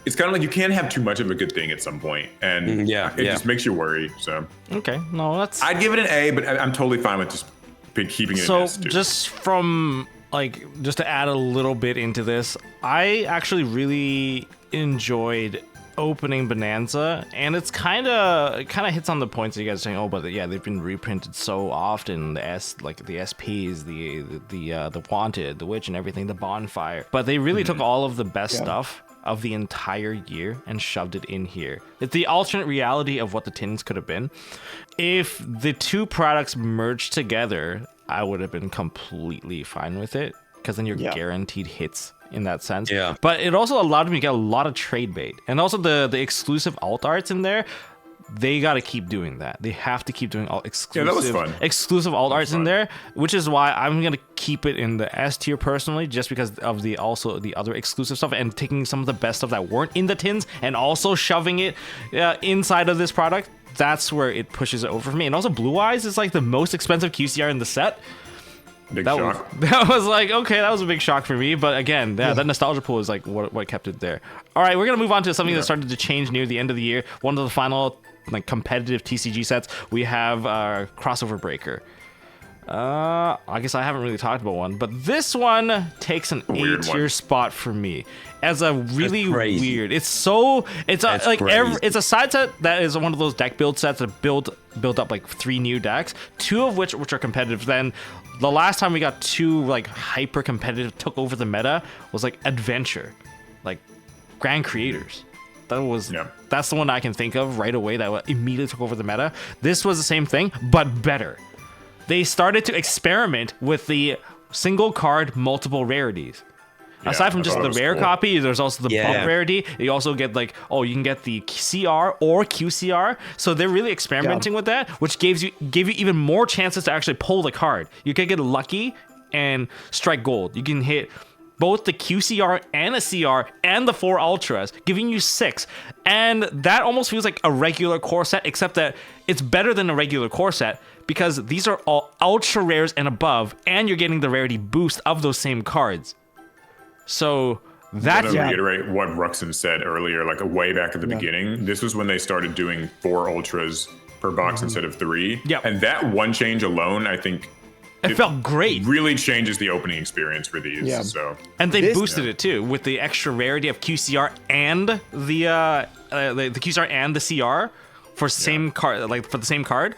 it's kind of like you can't have too much of a good thing at some point, and it just makes you worry. So Okay, no, that's I'd give it an A, but I'm totally fine with just keeping it so. an S too. Just from like just to add a little bit into this, I actually really enjoyed opening Bonanza, and it kind of hits on the points that you guys are saying. Oh, but yeah, they've been reprinted so often. The SPs, the Wanted, the Witch, and everything, the Bonfire. But they really took all of the best stuff of the entire year and shoved it in here. It's the alternate reality of what the tins could have been. If the two products merged together, I would have been completely fine with it, because then you're guaranteed hits in that sense. Yeah. But it also allowed me to get a lot of trade bait. And also the exclusive alt arts in there, they got to keep doing that. They have to keep doing all exclusive, that was fun. exclusive alt arts in there, which is why I'm going to keep it in the S tier personally, just because of the other exclusive stuff, and taking some of the best stuff that weren't in the tins and also shoving it inside of this product. That's where it pushes it over for me. And also Blue Eyes is like the most expensive QCR in the set. Big shock. That was like, okay, that was a big shock for me. But again, that nostalgia pool is like what kept it there. All right, we're going to move on to something that started to change near the end of the year. One of the final like competitive TCG sets. We have Crossover Breaker. I guess I haven't really talked about one, but this one takes an A tier spot for me as a really weird. It's a side set that is one of those deck build sets that build up like 3 new decks, 2 of which are competitive. Then the last time we got 2 like hyper competitive took over the meta was like Adventure, like Grand Creators. That's the one I can think of right away that immediately took over the meta. This was the same thing, but better. They started to experiment with the single card multiple rarities. Aside from just the rare copy, there's also the bulk rarity. You also get like, you can get the CR or QCR. So they're really experimenting with that, which gave you even more chances to actually pull the card. You can get lucky and strike gold. You can hit both the QCR and a CR and the 4 Ultras, giving you 6. And that almost feels like a regular core set, except that it's better than a regular core set, because these are all ultra rares and above, and you're getting the rarity boost of those same cards. So that's... I'm gonna reiterate what Ruxin said earlier, like way back at the beginning. This was when they started doing 4 Ultras per box instead of 3. Yep. And that one change alone, I think... It felt great. Really changes the opening experience for these. Yeah. So. And they boosted it too with the extra rarity of QCR and the QCR and the CR for same card, like for the same card.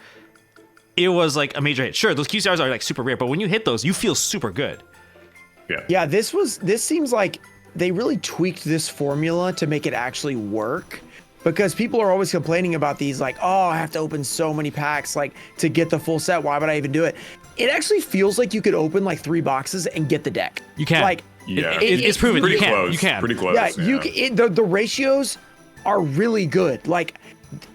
It was like a major hit. Sure, those QCRs are like super rare, but when you hit those, you feel super good. Yeah. Yeah, this seems like they really tweaked this formula to make it actually work. Because people are always complaining about these, like, oh, I have to open so many packs, like, to get the full set. Why would I even do it? It actually feels like you could open like 3 boxes and get the deck. You can. Like, it's proven. Pretty You can. close. You can. Pretty close. Yeah, the ratios are really good. Like,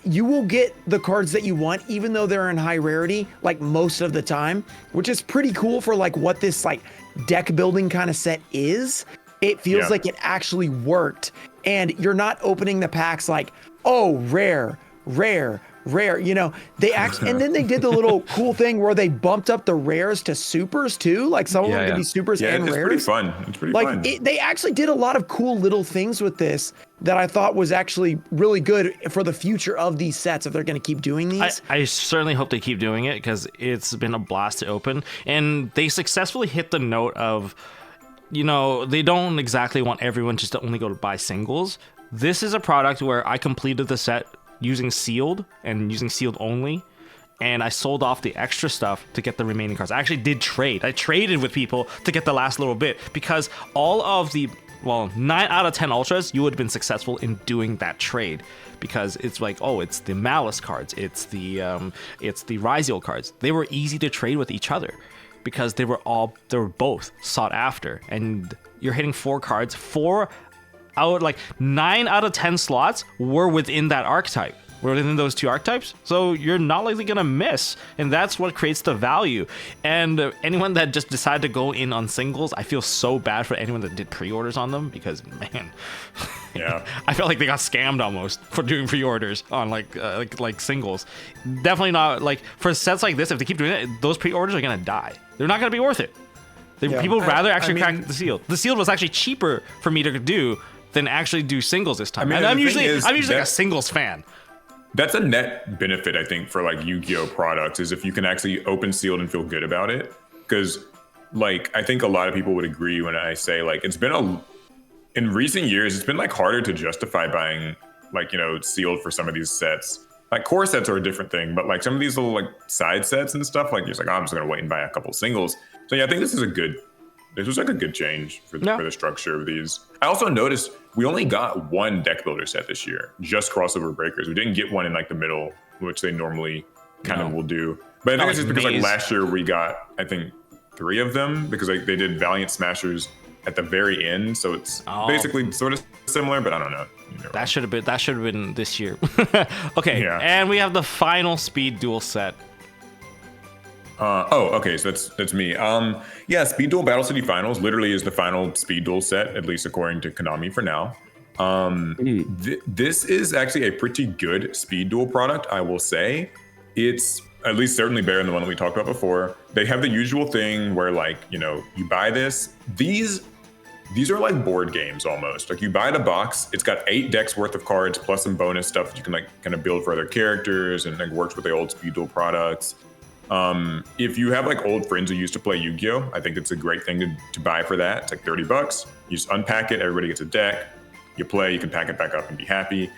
you will get the cards that you want, even though they're in high rarity, like most of the time, which is pretty cool for like what this like deck building kind of set is. It feels like it actually worked. And you're not opening the packs like, oh, rare. You know, they actually, and then they did the little cool thing where they bumped up the rares to supers too. Like some of them can be supers and it's rares. Pretty fun. It's pretty like, fun. They actually did a lot of cool little things with this that I thought was actually really good for the future of these sets if they're going to keep doing these. I certainly hope they keep doing it, because it's been a blast to open. And they successfully hit the note of, you know, they don't exactly want everyone just to only go to buy singles. This is a product where I completed the set using sealed and using sealed only, and I sold off the extra stuff to get the remaining cards. I actually did trade. I traded with people to get the last little bit, because all of the 9 out of 10 ultras, you would have been successful in doing that trade, because it's like, oh, it's the Malice cards, it's the Ryziel cards. They were easy to trade with each other. because they were both sought after, and you're hitting 4 cards. 9 out of 10 slots were within that archetype. We're within those 2 archetypes, so you're not likely gonna miss, and that's what creates the value. And anyone that just decided to go in on singles, I feel so bad for anyone that did pre-orders on them, because man, Yeah. I felt like they got scammed almost for doing pre-orders on like singles. Definitely not like for sets like this. If they keep doing it, those pre-orders are gonna die. They're not gonna be worth it. People would rather actually crack the sealed. The sealed was actually cheaper for me to do than actually do singles this time. I mean, and I'm the usually thing is like a singles fan. That's a net benefit, I think, for like Yu-Gi-Oh products, is if you can actually open sealed and feel good about it. Because like I think a lot of people would agree when I say like in recent years it's been like harder to justify buying like, you know, sealed for some of these sets. Like core sets are a different thing, but like some of these little like side sets and stuff, like you're just like, oh, I'm just gonna wait and buy a couple singles. So yeah, I think this was like a good change for the structure of these. I also noticed we only got 1 deck builder set this year, just crossover breakers. We didn't get one in like the middle, which they normally kind of will do. But I think it's just because like last year we got, I think, 3 of them, because like they did Valiant Smashers at the very end, so it's basically sort of similar, but I don't know. That should have been this year. Okay, and we have the final Speed Duel set. Okay, so that's me. Speed Duel Battle City Finals literally is the final Speed Duel set, at least according to Konami for now. This is actually a pretty good Speed Duel product, I will say. It's at least certainly better than the one that we talked about before. They have the usual thing where, like, you know, you buy this. These are like board games almost. Like you buy the box, it's got 8 decks worth of cards plus some bonus stuff that you can like kind of build for other characters, and like works with the old Speed Duel products. If you have like old friends who used to play Yu-Gi-Oh, I think it's a great thing to buy for that. It's like $30. You just unpack it, everybody gets a deck, you play, you can pack it back up and be happy.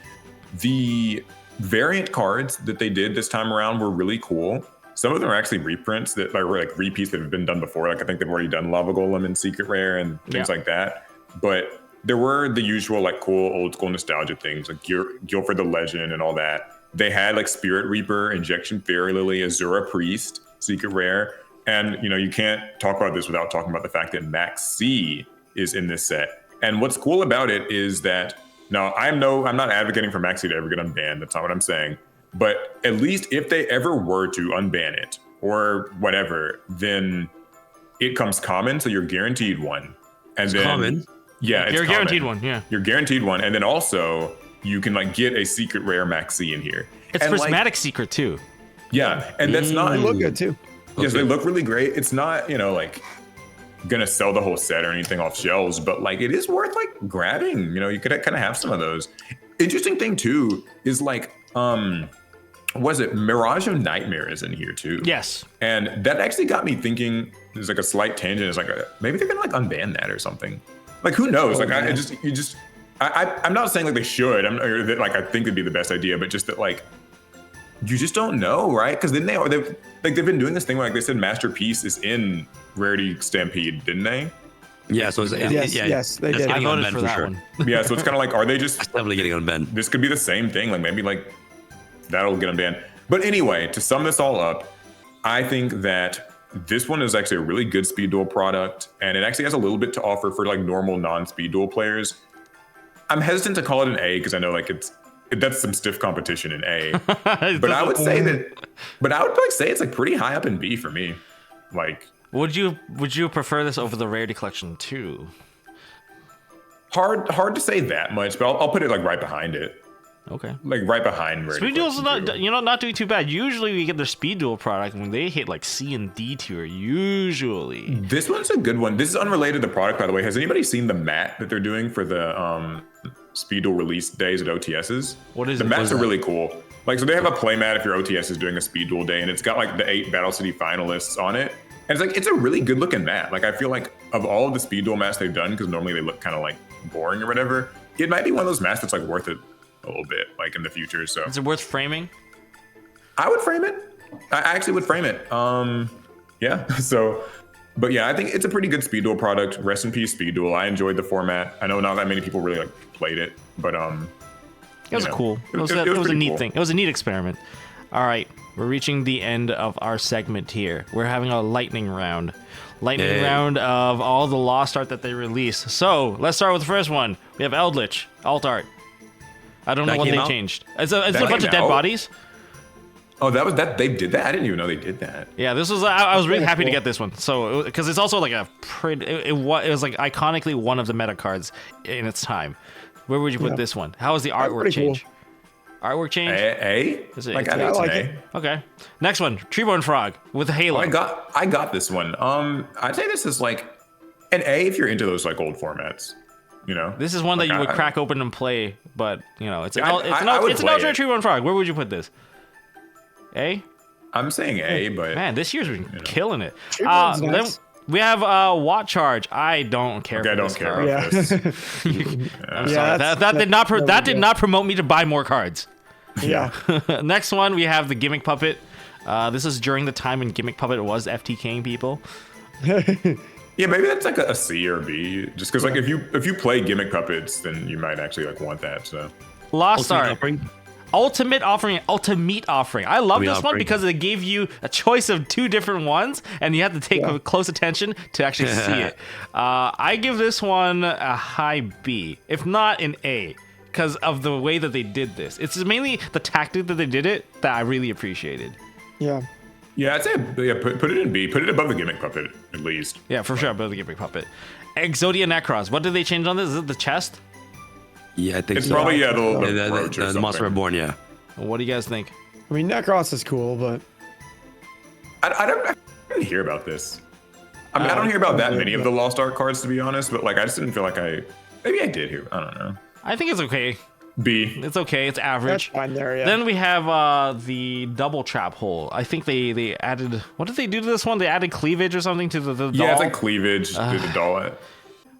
The variant cards that they did this time around were really cool. Some of them are actually reprints that were like repeats that have been done before. Like I think they've already done Lava Golem and Secret Rare and things like that. But there were the usual like cool old school nostalgia things like Guilford the Legend and all that. They had like Spirit Reaper, Injection Fairy Lily, Azura Priest, Secret Rare. And, you know, you can't talk about this without talking about the fact that Max C is in this set. And what's cool about it is that, now I'm not advocating for Max C to ever get unbanned. That's not what I'm saying. But at least if they ever were to unban it or whatever, then it comes common. So you're guaranteed one. And it's then common. Yeah, it's you're common. guaranteed one. Yeah, you're guaranteed one. And then also you can like get a Secret Rare Max C in here. It's and prismatic secret too. Yeah, and that's not. They look good too. Yes, they look really great. It's not, you know, like gonna sell the whole set or anything off shelves, but like it is worth like grabbing. You know, you could kind of have some of those. Interesting thing too is like, was it Mirage of Nightmare is in here too? Yes, and that actually got me thinking. There's like a slight tangent. It's like maybe they're gonna like unban that or something. Like who knows? I'm not saying like they should. Or that like I think it'd be the best idea, but just that like you just don't know, right? Because then they've been doing this thing where like they said Masterpiece is in Rarity Stampede, didn't they? Yeah, so yes, they did. I voted for that one. Yeah, so it's kind of like, are they just definitely getting unbanned? This could be the same thing. Like maybe like that'll get unbanned. But anyway, to sum this all up, I think that this one is actually a really good Speed Duel product, and it actually has a little bit to offer for like normal non-Speed Duel players. I'm hesitant to call it an A because I know like that's some stiff competition in A. But I would say it's like pretty high up in B for me. Like, would you prefer this over the Rarity Collection II? Hard to say that much, but I'll put it like right behind it. Okay. Like right behind Rarity Speed Duel's Collection II. not doing too bad. Usually we get their Speed Duel product when they hit like C and D tier. Usually. This one's a good one. This is unrelated to the product, by the way. Has anybody seen the mat that they're doing for the Speed Duel release days at OTSs? What is the it? mats are really cool. Like, so they have a play mat if your OTS is doing a Speed Duel day, and it's got like the 8 Battle City finalists on it. And it's a really good looking mat. Like, I feel like of all of the Speed Duel mats they've done, because normally they look kind of like boring or whatever, it might be one of those mats that's like worth it a little bit, like in the future. So is it worth framing? I would frame it. I actually would frame it. Yeah. So, but yeah, I think it's a pretty good Speed Duel product. Rest in peace, Speed Duel. I enjoyed the format. I know not that many people really like played it, but it was cool. It was a neat thing. It was a neat experiment. All right, we're reaching the end of our segment here. We're having a lightning round. Lightning round of all the lost art that they released. So let's start with the first one. We have Eldritch, alt art. I don't know what they changed. It's a bunch of dead bodies. Oh, that was that. They did that. I didn't even know they did that. Yeah, this was. I was really happy to get this one. So because it's also like a pretty. It was like iconically one of the meta cards in its time. Where would you put this one? How was the artwork change? Cool. Artwork change? A? Is it like, A? I like it. Okay. Next one, Treeborn Frog with a halo. Oh, I got this one. I'd say this is like an A if you're into those like old formats. You know, This is one like, that you would crack open and play, but you know, it's an I would it's an play Ultra it. Treeborn Frog. Where would you put this? A? I'm saying A, but Man, this year's been killing it. Treeborn's Then nice. we have Watt Charge. I don't care. okay, I for don't this care card. about Yeah. this. I'm Yeah, sorry. that's- That did not promote me to buy more cards. Yeah. Next one, we have the Gimmick Puppet. This is during the time when Gimmick Puppet was FTKing people. Yeah, maybe that's like a C or a B. Just because like if you play gimmick puppets, then you might actually like want that. So Lost Ultimate Art. offering. Ultimate Offering, Ultimate Offering. I love Ultimate this one Offering. because it gave you a choice of 2 different ones, and you have to take close attention to actually see it. I give this one a high B, if not an A, because of the way that they did this. It's mainly the tactic that they did it that I really appreciated. Yeah. yeah, I'd say put it in B. Put it above the gimmick puppet at least. Yeah, for sure, but the Gimmick Puppet. Exodia Necros. What did they change on this? Is it the chest? Yeah, I think It's so. probably Yeah, the roach or the something. Monster Reborn. Yeah. What do you guys think? I mean, Necros is cool, but I didn't hear about this. I mean, I don't hear about that many of the Lost Art cards, to be honest. But like, I just didn't feel like maybe I did hear. I don't know. I think it's okay. B. It's okay. It's that's average. fine there. Yeah. Then we have the double trap hole. I think they added. What did they do to this one? They added cleavage or something to the doll. Yeah, it's like cleavage to the doll.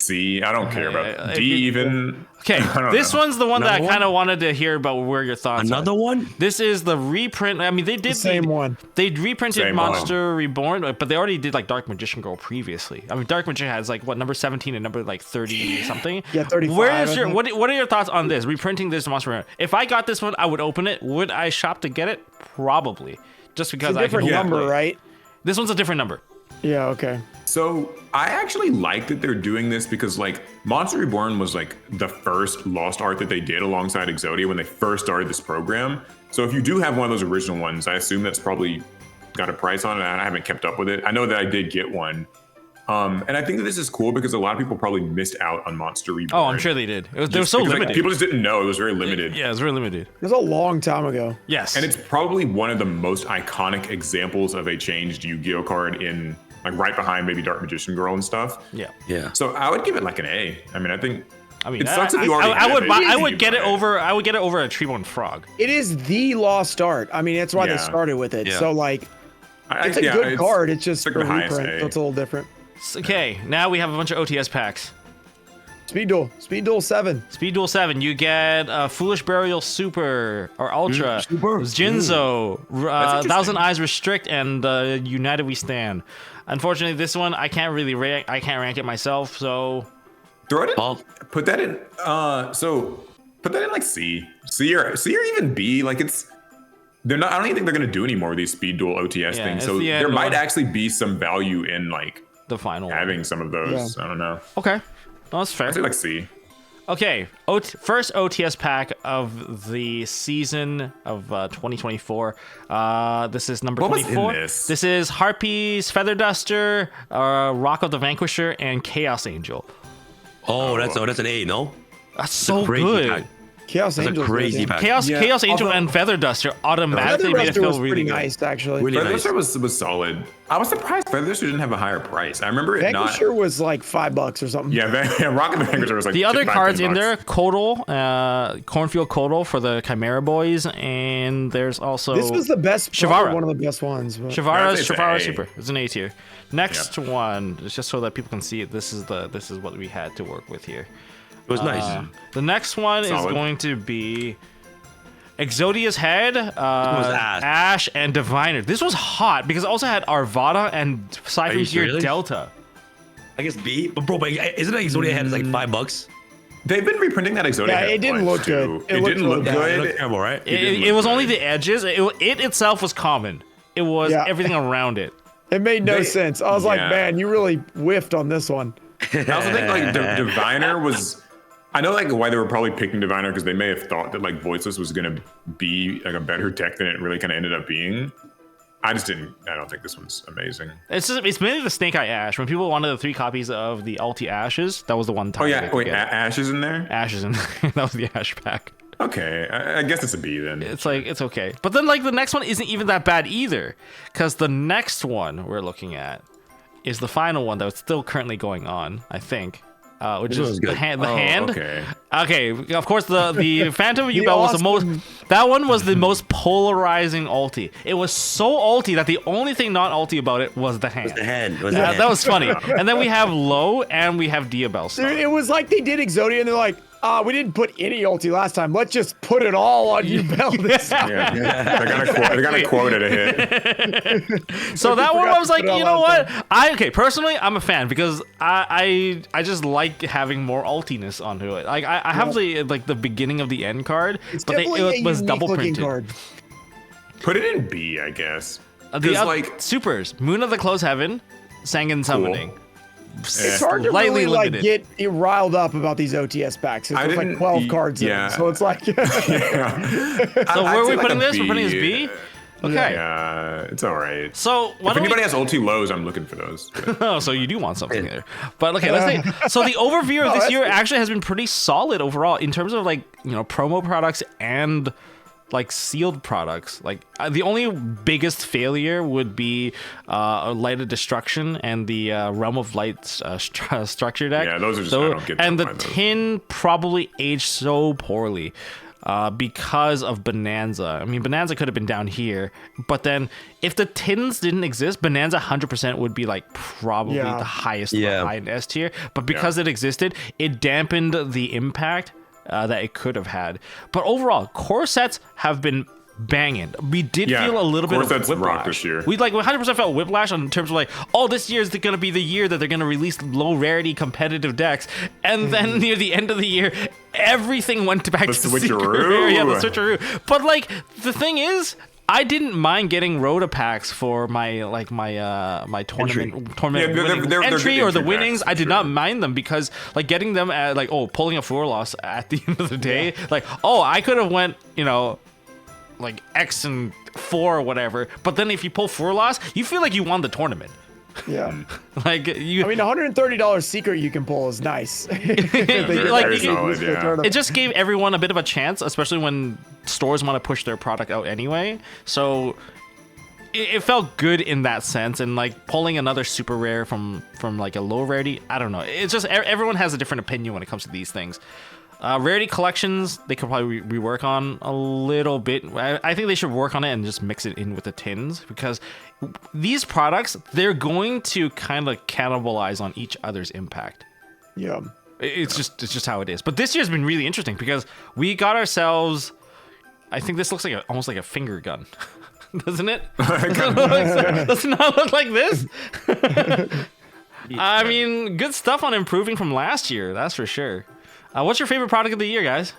C. I don't care about D even. Okay, I don't this know. one's the one that I Another kind of wanted to hear about. Where your thoughts? Another are. one? This is the reprint. I mean, they did the same one. They reprinted Same Monster Reborn, but they already did like Dark Magician Girl previously. I mean, Dark Magician has like what number 17 and number like 30 something. Yeah, 35, Where is I your think. what are your thoughts on this reprinting this Monster Reborn? If I got this one, I would open it. Would I shop to get it? Probably, just because It's a I can different number, play. right? This one's a different number. Yeah. Okay. So I actually like that they're doing this because like Monster Reborn was like the first Lost Art that they did alongside Exodia when they first started this program. So if you do have one of those original ones, I assume that's probably got a price on it. I haven't kept up with it. I know that I did get one. And I think that this is cool because a lot of people probably missed out on Monster Reborn. Oh, I'm sure they did. They were Just so because, like, limited. people just didn't know. It was very limited. Yeah, it's very limited. It was a long time ago. Yes. And it's probably one of the most iconic examples of a changed Yu-Gi-Oh card in like right behind maybe Dark Magician Girl and stuff. yeah. Yeah. So I would give it like an A. I mean, I think I mean, it sucks if you already I have would it. buy, I You would get it buy over. I would get it over a Treeborn Frog. It is the lost art. I mean, that's why Yeah. they started with it. Yeah. So like, it's a yeah, good card. It's just like for the highest reprint, A. so it's a little different. Okay, now we have a bunch of OTS packs. Speed Duel 7. Speed Duel 7, you get Foolish Burial Super or Ultra, Super. Jinzo, interesting. Thousand Eyes Restrict, and United We Stand. Unfortunately, this one I can't really rank. I can't rank it myself. So Throw it in. Paul? Put that in. So put that in like C or even B. Like they're not. I don't even think they're gonna do any more of these Speed Duel OTS Yeah, things. it's So the end there might one. actually be some value in like the final. having some of those. Yeah. I don't know. Okay, no, that's fair. I'd say like C. Okay, first OTS pack of the season of 2024. This is number What was in 24. this? is Harpy's Feather Duster, Rock of the Vanquisher, and Chaos Angel. Oh, that's an A, no? That's so crazy good. pack. Chaos That's Angel. a crazy pack. Chaos Yeah, Angel although- and Feather Duster automatically made it Feather feel was really pretty good. nice, actually. Really Feather nice. Duster was solid. I was surprised Feather Duster didn't have a higher price. I remember it not. Vanquisher was like $5 or something. Yeah, Rocket Vanquisher was like The other $5, cards $10. in there, Kodal, Cornfield Kodal for the Chimera Boys, and there's also This was the best. Shavara. Probably one of the best ones. But Shavara's it's an Shavara A. Super. It's an A tier. Next one, just so that people can see it. This is what we had to work with here. It was nice. The next one is Solid. going to be Exodia's Head, ass. Ash, and Diviner. This was hot because it also had Arvada and you Siphon's Gear serious? Delta. I guess B. But bro, but isn't it Exodia Head is like $5? They've been reprinting that Exodia. Yeah, it didn't look too. good. It didn't look It good. looked terrible, right? It was only the edges. It itself was common. It was Yeah. everything around it. It made no sense. I was like, yeah. man, you really whiffed on this one. I also think like Diviner was. I know like why they were probably picking Diviner because they may have thought that like Voiceless was gonna be like a better deck than it really kind of ended up being. I don't think this one's amazing. It's mainly the Snake Eye Ash. When people wanted the 3 copies of the Ulti Ashes, that was the one time. Oh yeah, wait, Ash is in there. Ashes in that was the Ash pack. Okay, I guess it's a B then. It's like it's okay, but then like the next one isn't even that bad either, because the next one we're looking at is the final one that's still currently going on, I think, which This is one's the good. hand. Okay. Okay, of course the Phantom of Yubel was the most. That one was the most polarizing ulti. It was so ulti that the only thing not ulti about it was the hand. The head. Yeah, that was funny. And then we have Low and we have Diabel. Dude, it was like they did Exodia and they're like, we didn't put any ulti last time. Let's just put it all on Yubel this time. Yeah, they're gonna quote it a hit. So that one, forgot I was to like, put it you on know last what? Personally, I'm a fan because I just like having more altiness onto it. Like I have the beginning of the end card, It's but definitely it a was double unique-looking printed. card. Put it in B, I guess. The Because like supers, Moon of the Close Heaven, Sangan Summoning. It's hard to Slightly really like limited. get riled up about these OTS packs. There's like 12 cards in them, so it's like So where are we putting this? We're putting this B? Okay. Yeah, it's all right. So why If don't anybody we... has ulti lows, I'm looking for those. Oh, so you do want something there. But okay, let's think. So the overview of this year actually has been pretty solid overall in terms of like, promo products and like sealed products. Like the only biggest failure would be Light of Destruction and the Realm of Light structure deck. Yeah, those are just, I don't get and the them either. tin probably aged so poorly. Because of Bonanza. I mean, Bonanza could have been down here, but then if the tins didn't exist, Bonanza 100% would be like probably the highest high in S tier. But because it existed, it dampened the impact that it could have had. But overall, core sets have been banging. We did feel a little bit of sets rocked whiplash this year. We like 100% felt whiplash in terms of like, this year is going to be the year that they're going to release low rarity competitive decks, and then near the end of the year, everything went back to the switcheroo. Yeah, the switcheroo. But like the thing is, I didn't mind getting Rhoda packs for my tournament winning they're entry good or the entry winnings. packs, I did for not sure. mind them because like getting them at like pulling a 4 loss at the end of the day, I could have went like X and 4 or whatever. But then if you pull 4 loss, you feel like you won the tournament. yeah. Like you. I mean, $130 secret you can pull is nice. Very solid, yeah. It just gave everyone a bit of a chance, especially when stores want to push their product out anyway. So it felt good in that sense, and like pulling another super rare from like a low rarity, I don't know. It's just everyone has a different opinion when it comes to these things. Rarity collections, they could probably rework on a little bit. I think they should work on it and just mix it in with the tins, because these products, they're going to kind of cannibalize on each other's impact. Yeah. It's just how it is. But this year's been really interesting because we got ourselves, I think this looks like almost like a finger gun. Doesn't it? Does it not look like this? I mean, good stuff on improving from last year, that's for sure. What's your favorite product of the year, guys?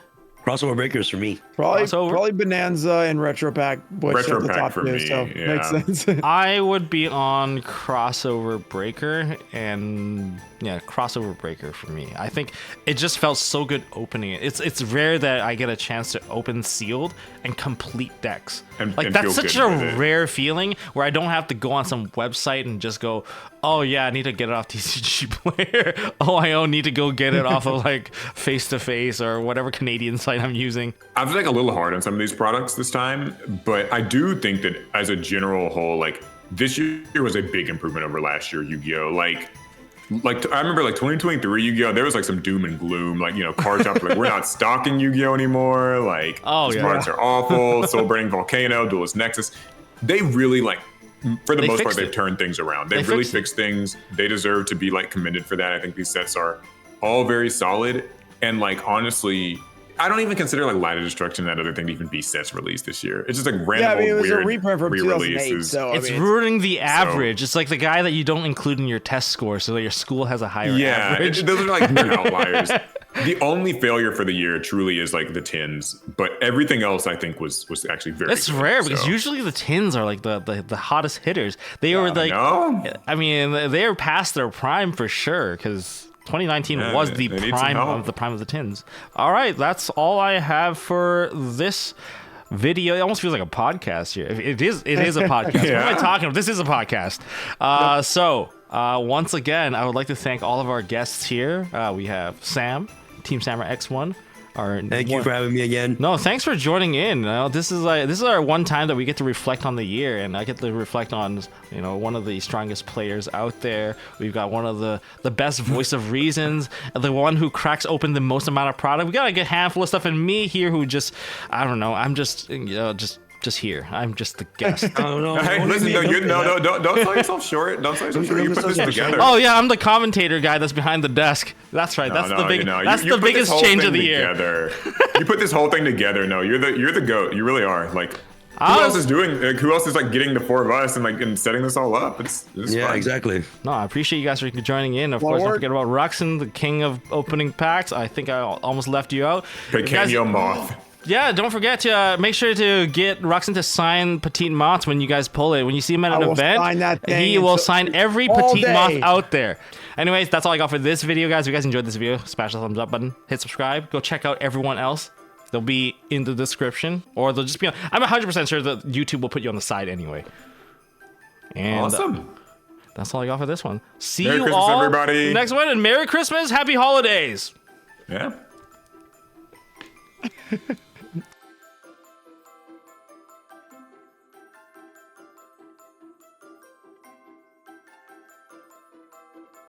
Crossover breakers for me. Probably Bonanza and Retro Pack, which Retro are the Pack top for two, me, so yeah. makes sense. I would be on Crossover Breaker, and Crossover Breaker for me. I think it just felt so good opening it. It's rare that I get a chance to open sealed and complete decks. And that's feel such good a with it. rare feeling where I don't have to go on some website and just go, oh yeah, I need to get it off TCG Player. I need to go get it off of like Face to Face or whatever Canadian site I'm using. I was like a little hard on some of these products this time, but I do think that as a general whole, like this year was a big improvement over last year Yu-Gi-Oh! Like I remember like 2023 Yu-Gi-Oh! There was like some doom and gloom, like card shops like we're not stocking Yu-Gi-Oh! Anymore. Like these products are awful. Soul Burning Volcano, Duelist Nexus. They really for the most part, they've turned things around. They've really fixed things. They deserve to be commended for that. I think these sets are all very solid. And honestly, I don't even consider Light of Destruction and that other thing to even be sets released this year. It's just random it was weird a reprint from 2008, re-releases. so It's ruining the average. It's like the guy that you don't include in your test score so that your school has a higher average. Those are mere outliers. The only failure for the year truly is like the tins, but everything else I think was actually very. It's good, rare because so. usually the tins are like the hottest hitters. They were like, no. I mean, they're past their prime for sure because 2019 was the they need some prime help. of the prime of the tins. All right, that's all I have for this video. It almost feels like a podcast here. It is a podcast. What am I talking about? This is a podcast. So once again, I would like to thank all of our guests here. We have Sam, Team Samurai X1. Thank you for having me again. No, thanks for joining in. This is our one time that we get to reflect on the year, and I get to reflect on one of the strongest players out there. We've got one of the best voice of reasons, the one who cracks open the most amount of product. We got like a handful of stuff, and me here who just I'm just here. I'm just the guest. Oh no! Hey, listen, don't sell yourself short. Don't sell yourself short. You put this together. Oh yeah, I'm the commentator guy that's behind the desk. That's right. That's the big. That's the biggest change of the year. You put this whole thing together. No, you're the goat. You really are. Like, who else is doing? Who else is like getting the four of us and setting this all up? It's fun. Exactly. No, I appreciate you guys for joining in. Of course, don't forget about Ruxin, the king of opening packs. I think I almost left you out. Cameo Moth. Yeah, don't forget to make sure to get Ruxin to sign Petite Moths when you guys pull it. When you see him at an event, he will sign every Petite Moth out there. Anyways, that's all I got for this video, guys. If you guys enjoyed this video, smash the thumbs up button, hit subscribe, go check out everyone else. They'll be in the description, or they'll just be on. I'm 100% sure that YouTube will put you on the side anyway. And awesome. That's all I got for this one. See Merry you Christmas, all everybody. next one, and Merry Christmas, Happy Holidays. Yeah.